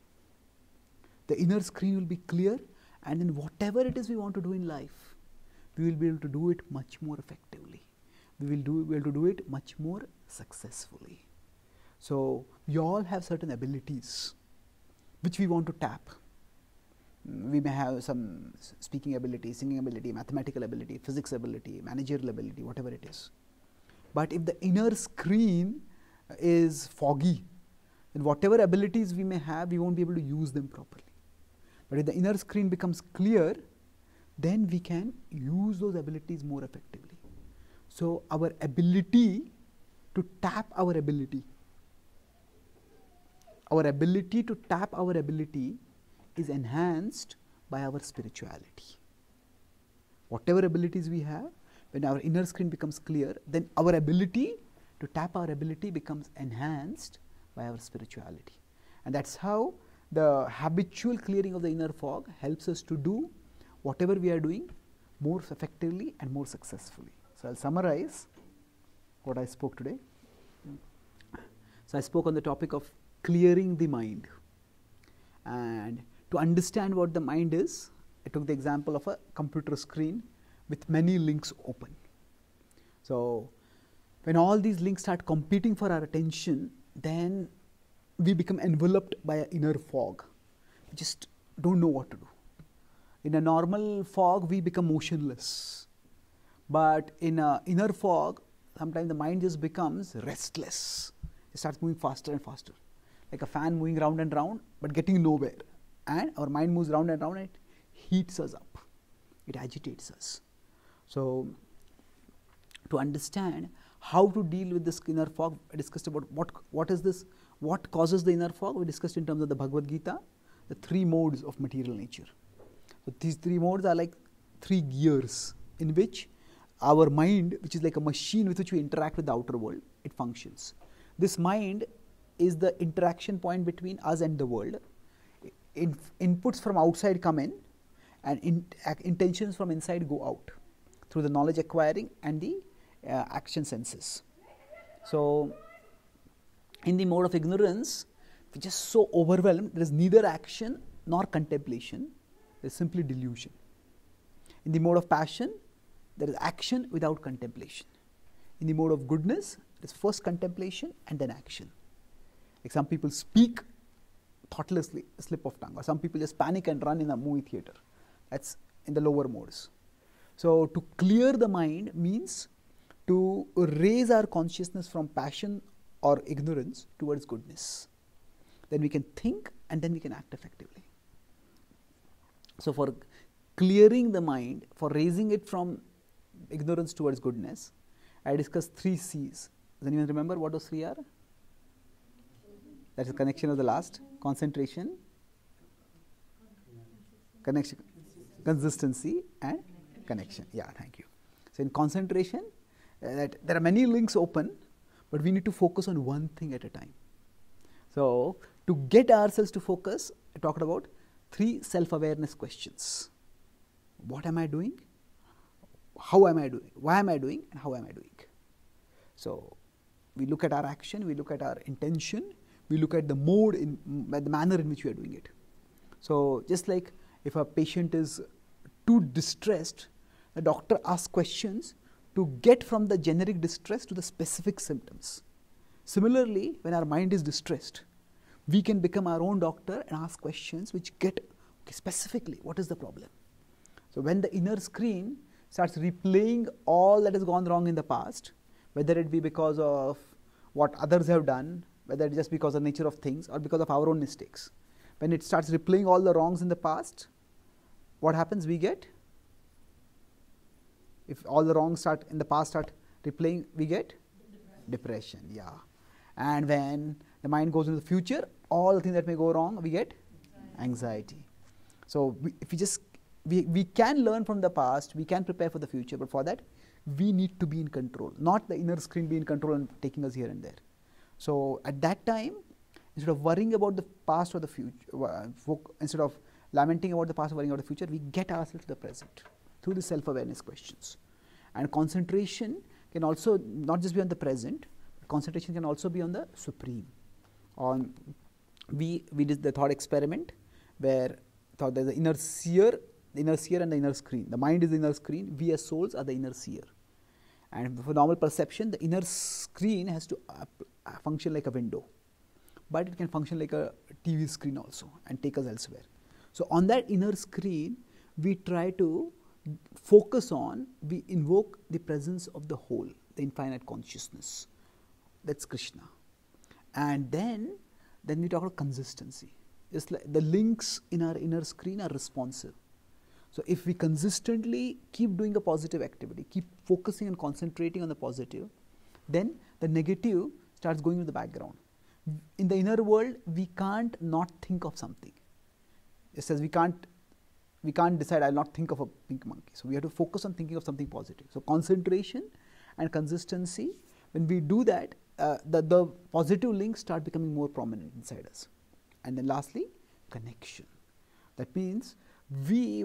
The inner screen will be clear, and then whatever it is we want to do in life, we will be able to do it much more effectively. We will be able to do it much more successfully. So we all have certain abilities which we want to tap. We may have some speaking ability, singing ability, mathematical ability, physics ability, managerial ability, whatever it is. But if the inner screen is foggy, then whatever abilities we may have, we won't be able to use them properly. But if the inner screen becomes clear, then we can use those abilities more effectively. So our ability to tap our ability to tap our ability is enhanced by our spirituality. Whatever abilities we have, when our inner screen becomes clear, then our ability to tap our ability becomes enhanced by our spirituality. And that's how the habitual clearing of the inner fog helps us to do whatever we are doing more effectively and more successfully. So I'll summarize what I spoke today. So I spoke on the topic of clearing the mind. And to understand what the mind is, I took the example of a computer screen with many links open. So when all these links start competing for our attention, then we become enveloped by an inner fog. We just don't know what to do. In a normal fog, we become motionless. But in an inner fog, sometimes the mind just becomes restless. It starts moving faster and faster, like a fan moving round and round, but getting nowhere. And our mind moves round and round, and it heats us up. It agitates us. So to understand how to deal with this inner fog, I discussed about what is this, what causes the inner fog. We discussed in terms of the Bhagavad Gita, the 3 modes of material nature. So these 3 modes are like 3 gears in which our mind, which is like a machine with which we interact with the outer world, it functions. This mind is the interaction point between us and the world. Inputs from outside come in, and intentions from inside go out through the knowledge acquiring and the action senses. So in the mode of ignorance, we're just so overwhelmed, there is neither action nor contemplation, there is simply delusion. In the mode of passion, there is action without contemplation. In the mode of goodness, there is first contemplation and then action. Like some people speak thoughtlessly, a slip of tongue, or some people just panic and run in a movie theater. That's in the lower modes. So to clear the mind means to raise our consciousness from passion or ignorance towards goodness. Then we can think and then we can act effectively. So for clearing the mind, for raising it from ignorance towards goodness, I discussed 3 C's. Does anyone remember what those 3 are? That's the connection of the last. Concentration, connection, consistency, and connection. Yeah, thank you. So in concentration, that there are many links open, but we need to focus on one thing at a time. So to get ourselves to focus, I talked about 3 self-awareness questions. What am I doing? How am I doing? Why am I doing? And how am I doing? So we look at our action, we look at our intention, we look at the mode, the manner in which we are doing it. So just like if a patient is too distressed, the doctor asks questions to get from the generic distress to the specific symptoms. Similarly, when our mind is distressed, we can become our own doctor and ask questions which get specifically what is the problem. So when the inner screen starts replaying all that has gone wrong in the past, whether it be because of what others have done, whether it's just because of the nature of things or because of our own mistakes. When it starts replaying all the wrongs in the past, what happens? We get, if all the wrongs in the past start replaying, we get depression. Yeah. And when the mind goes into the future, all the things that may go wrong, we get anxiety. So we can learn from the past, we can prepare for the future, but for that, we need to be in control, not the inner screen be in control and taking us here and there. So at that time, instead of worrying about the past or the future, instead of lamenting about the past or worrying about the future, we get ourselves to the present through the self-awareness questions. And concentration can also not just be on the present, but concentration can also be on the supreme. We did the thought experiment where thought there's the inner seer and the inner screen. The mind is the inner screen, we as souls are the inner seer. And for normal perception, the inner screen has to function like a window, but it can function like a TV screen also and take us elsewhere. So on that inner screen, we try to focus on, we invoke the presence of the whole, the infinite consciousness. That's Krishna. And then we talk about consistency. It's like the links in our inner screen are responsive. So if we consistently keep doing a positive activity, keep focusing and concentrating on the positive, then the negative starts going in the background. In the inner world, we can't not think of something. It says we can't decide, I'll not think of a pink monkey. So we have to focus on thinking of something positive. So concentration and consistency, when we do that, the positive links start becoming more prominent inside us. And then lastly, connection. That means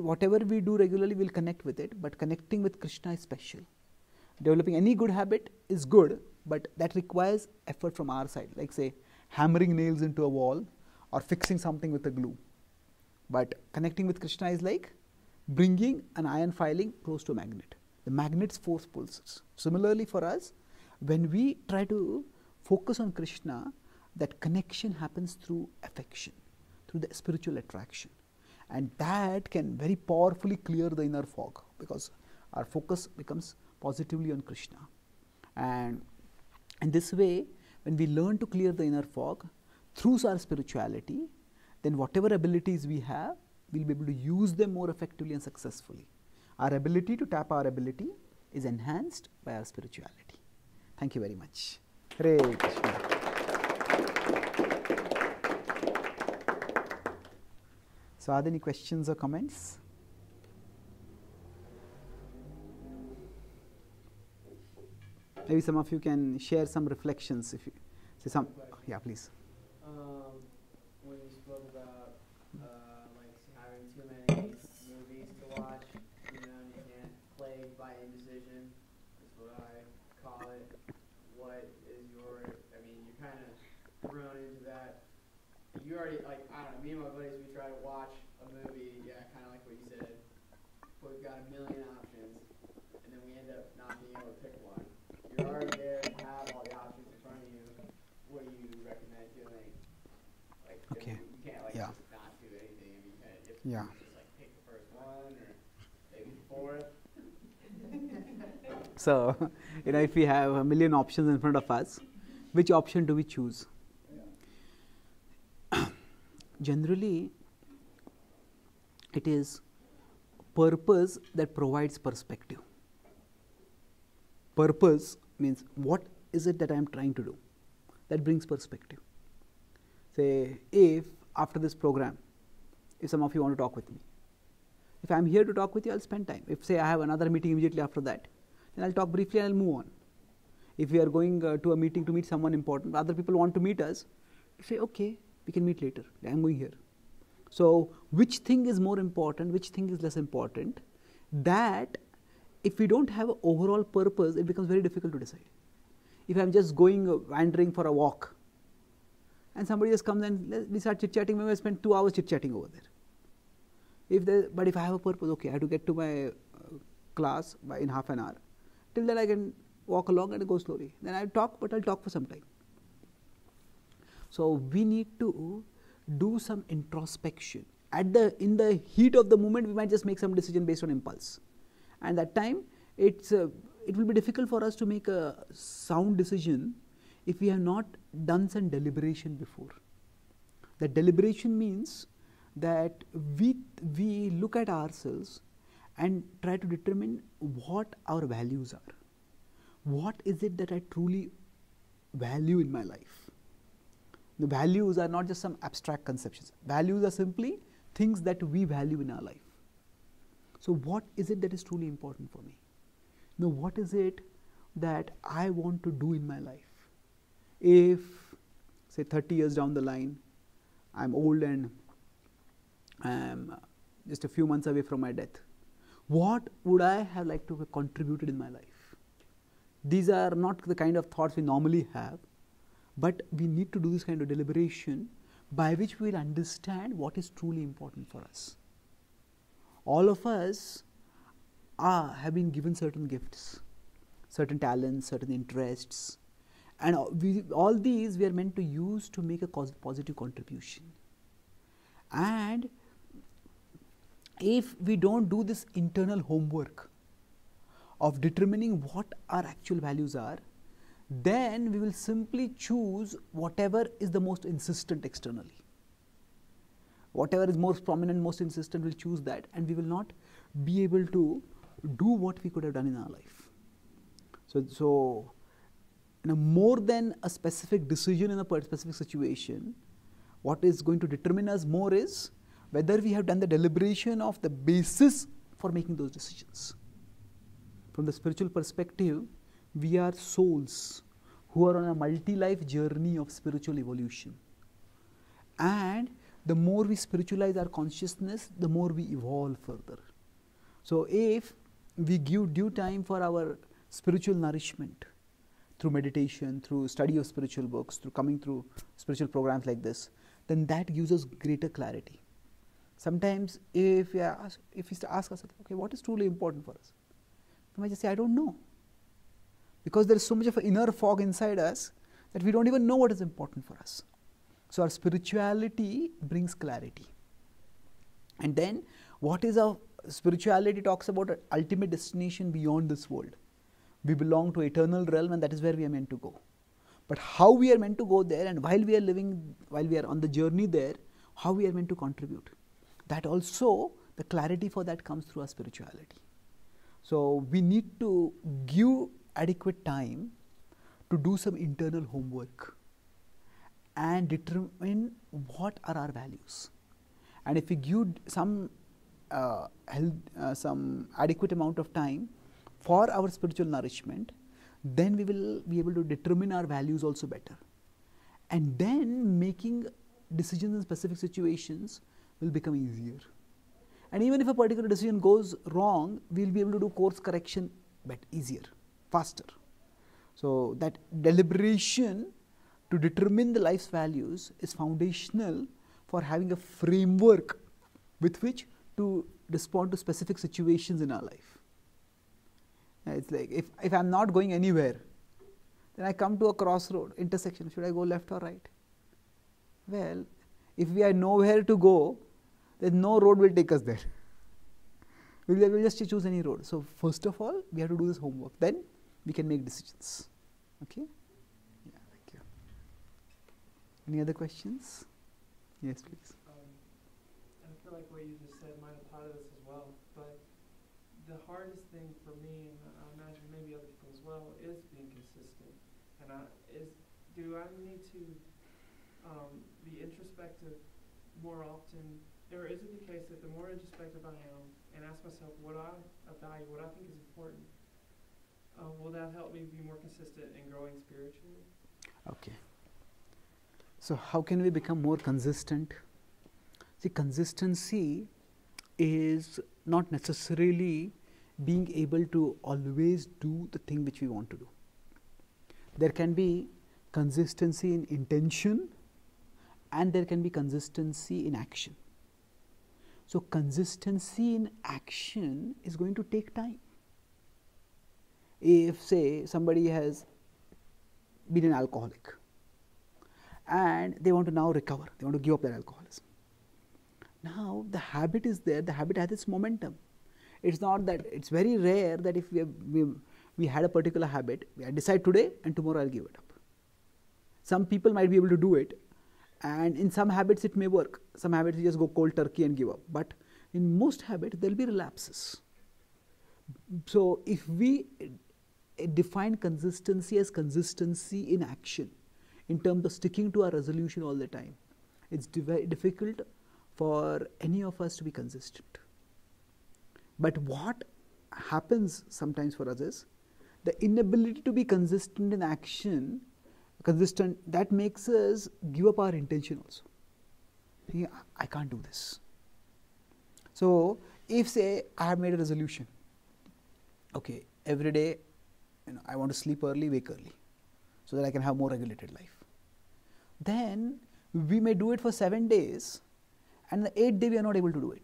whatever we do regularly, we'll connect with it, but connecting with Krishna is special. Developing any good habit is good, but that requires effort from our side, like say hammering nails into a wall or fixing something with a glue. But connecting with Krishna is like bringing an iron filing close to a magnet. The magnet's force pulls us. Similarly for us, when we try to focus on Krishna, that connection happens through affection, through the spiritual attraction. And that can very powerfully clear the inner fog, because our focus becomes positively on Krishna. And in this way, when we learn to clear the inner fog through our spirituality, then whatever abilities we have, we'll be able to use them more effectively and successfully. Our ability to tap our ability is enhanced by our spirituality. Thank you very much. Hare Krishna. So are there any questions or comments? Maybe some of you can share some reflections. If you say some, yeah, please. When you spoke about like having too many movies to watch, you can't play by indecision. That's what I call it. What is your? I mean, you're kind of thrown into that. You already I don't know. Me and my buddies, we try to watch a movie. Yeah, kind of like what you said. But we've got a million options, and then we end up not being able to pick one. You're already there to have all the options in front of you. What do you recommend doing? Like, okay. You can't yeah. just not do anything. I mean, if yeah. you just pick the first one or maybe the fourth. So, if we have a million options in front of us, which option do we choose? Yeah. Generally, it is purpose that provides perspective. Purpose means what is it that I am trying to do? That brings perspective. Say, if after this program, if some of you want to talk with me, if I am here to talk with you, I'll spend time. If say I have another meeting immediately after that, then I'll talk briefly and I'll move on. If we are going to a meeting to meet someone important, other people want to meet us, say, okay, we can meet later. I'm going here. So, which thing is more important, which thing is less important, that if we don't have an overall purpose, it becomes very difficult to decide. If I'm just going wandering for a walk, and somebody just comes and we start chit-chatting, maybe I spend 2 hours chit-chatting over there. But if I have a purpose, okay, I have to get to my class in half an hour. Till then I can walk along and go slowly. Then I'll talk, but I'll talk for some time. So we need to do some introspection. In the heat of the moment, we might just make some decision based on impulse. And that time, it will be difficult for us to make a sound decision if we have not done some deliberation before. That deliberation means that we look at ourselves and try to determine what our values are. What is it that I truly value in my life? The values are not just some abstract conceptions. Values are simply things that we value in our life. So what is it that is truly important for me? What is it that I want to do in my life? If, say, 30 years down the line, I'm old and I'm just a few months away from my death, what would I have liked to have contributed in my life? These are not the kind of thoughts we normally have, but we need to do this kind of deliberation by which we will understand what is truly important for us. All of us have been given certain gifts, certain talents, certain interests, and all these we are meant to use to make a positive contribution. And if we don't do this internal homework of determining what our actual values are, then we will simply choose whatever is the most insistent externally. Whatever is most prominent, most insistent, we'll choose that, and we will not be able to do what we could have done in our life. So more than a specific decision in a specific situation, what is going to determine us more is whether we have done the deliberation of the basis for making those decisions. From the spiritual perspective, we are souls who are on a multi-life journey of spiritual evolution. And the more we spiritualize our consciousness, the more we evolve further. So if we give due time for our spiritual nourishment through meditation, through study of spiritual books, through coming through spiritual programs like this, then that gives us greater clarity. Sometimes if we ask ourselves, okay, what is truly important for us? We might just say, I don't know. Because there is so much of an inner fog inside us that we don't even know what is important for us. So our spirituality brings clarity. And then what is our spirituality talks about an ultimate destination beyond this world. We belong to eternal realm, and that is where we are meant to go. But how we are meant to go there, and while we are on the journey there, how we are meant to contribute. That also, the clarity for that comes through our spirituality. So we need to give adequate time to do some internal homework and determine what are our values. And if we give some adequate amount of time for our spiritual nourishment, then we will be able to determine our values also better. And then making decisions in specific situations will become easier. And even if a particular decision goes wrong, we will be able to do course correction easier, faster. So that deliberation to determine the life's values is foundational for having a framework with which to respond to specific situations in our life. It's like if I'm not going anywhere, then I come to a crossroad, intersection. Should I go left or right? Well, if we are nowhere to go, then no road will take us there. We will just choose any road. So first of all, we have to do this homework. Then we can make decisions. Okay? Yeah, thank you. Any other questions? Yes, please. I feel like what you just said might apply to this as well, but the hardest thing for me, and I imagine maybe other people as well, is being consistent. And do I need to be introspective more often, or is it the case that the more introspective I am and ask myself what I value, what I think is important, will that help me be more consistent in growing spiritually? Okay. So how can we become more consistent? See, consistency is not necessarily being able to always do the thing which we want to do. There can be consistency in intention, and there can be consistency in action. So consistency in action is going to take time. If, say, somebody has been an alcoholic and they want to now recover, they want to give up their alcoholism. Now the habit is there, the habit has its momentum. It's not that, it's very rare that if we had a particular habit, I decide today and tomorrow I'll give it up. Some people might be able to do it, and in some habits it may work. Some habits you just go cold turkey and give up. But in most habits there will be relapses. So if we define consistency as consistency in action, in terms of sticking to our resolution all the time, it's very difficult for any of us to be consistent. But what happens sometimes for us is the inability to be consistent in action, that makes us give up our intention also. Thinking, I can't do this. So if, say, I have made a resolution, okay, every day, I want to sleep early, wake early, so that I can have more regulated life. Then we may do it for 7 days, and the 8th day we are not able to do it.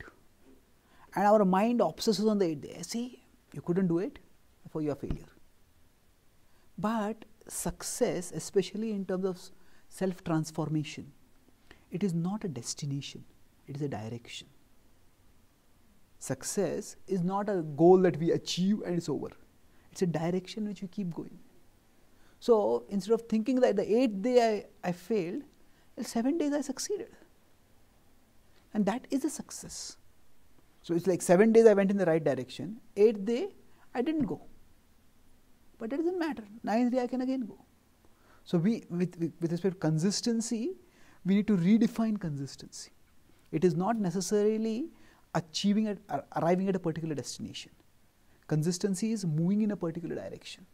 And our mind obsesses on the 8th day. See, you couldn't do it, therefore you are failure. But success, especially in terms of self-transformation, it is not a destination, it is a direction. Success is not a goal that we achieve and it's over. It's a direction which we keep going. So instead of thinking that the 8th day I failed, in 7 days I succeeded. and that is a success. So it's like 7 days I went in the right direction, 8th day I didn't go. But that doesn't matter. 9th day I can again go. So with respect to consistency, we need to redefine consistency. It is not necessarily arriving at a particular destination. Consistency is moving in a particular direction.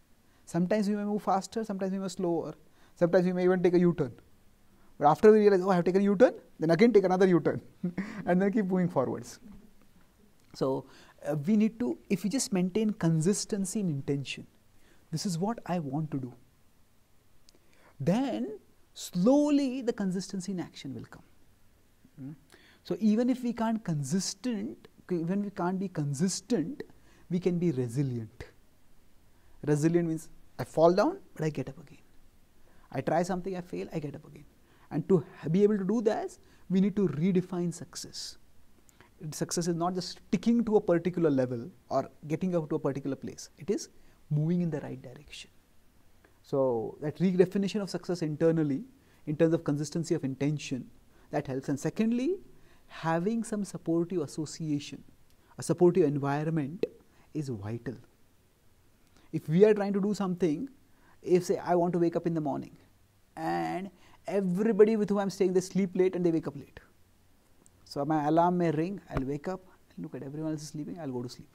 Sometimes we may move faster, sometimes we may slower, sometimes we may even take a U-turn. But after we realize, oh, I have taken a U-turn, then again take another U-turn and then keep moving forwards. So we need to, if we just maintain consistency in intention, this is what I want to do, then slowly the consistency in action will come. So even if we can't be consistent, we can be resilient. Resilient means I fall down, but I get up again. I try something, I fail, I get up again. And to be able to do that, we need to redefine success. Success is not just sticking to a particular level or getting up to a particular place. It is moving in the right direction. So that redefinition of success internally, in terms of consistency of intention, that helps. And secondly, having some supportive association, a supportive environment is vital. If we are trying to do something, if say I want to wake up in the morning and everybody with whom I am staying, they sleep late and they wake up late. So my alarm may ring, I'll wake up, look at everyone else is sleeping, I'll go to sleep.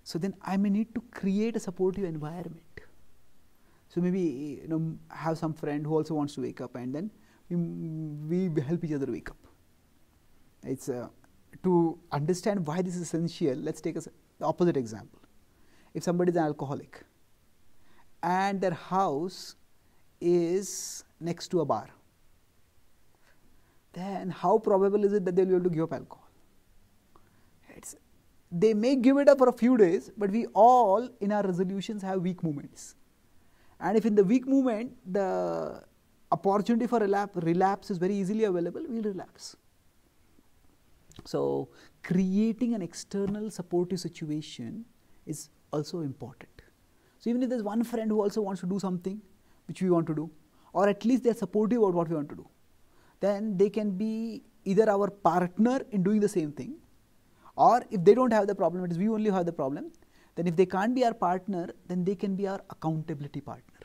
So then I may need to create a supportive environment. So maybe have some friend who also wants to wake up, and then we help each other wake up. It's to understand why this is essential. Let's take the opposite example. If somebody is an alcoholic and their house is next to a bar, then how probable is it that they will be able to give up alcohol? They may give it up for a few days, but we all in our resolutions have weak moments. And if in the weak moment the opportunity for relapse is very easily available, we will relapse. So creating an external supportive situation is also important. So even if there is one friend who also wants to do something which we want to do, or at least they are supportive about what we want to do, then they can be either our partner in doing the same thing, or if they don't have the problem, it is we only have the problem, then if they can't be our partner, then they can be our accountability partner.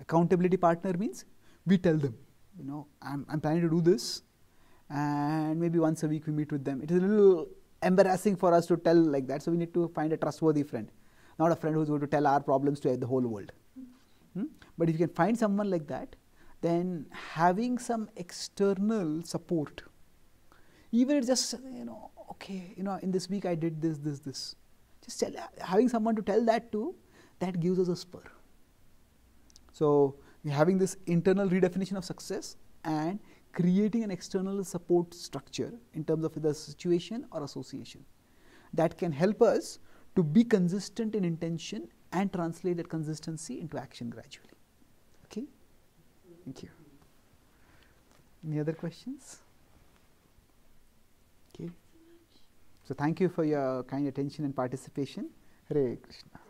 Accountability partner means we tell them, I'm planning to do this, and maybe once a week we meet with them. It is a little embarrassing for us to tell like that, so we need to find a trustworthy friend, not a friend who is going to tell our problems to the whole world. But if you can find someone like that, then having some external support, even if just okay, in this week I did this. Just having someone to tell that to, that gives us a spur. So having this internal redefinition of success and creating an external support structure in terms of the situation or association, that can help us to be consistent in intention and translate that consistency into action gradually. Okay? Thank you. Any other questions? Okay. So thank you for your kind attention and participation. Hare Krishna.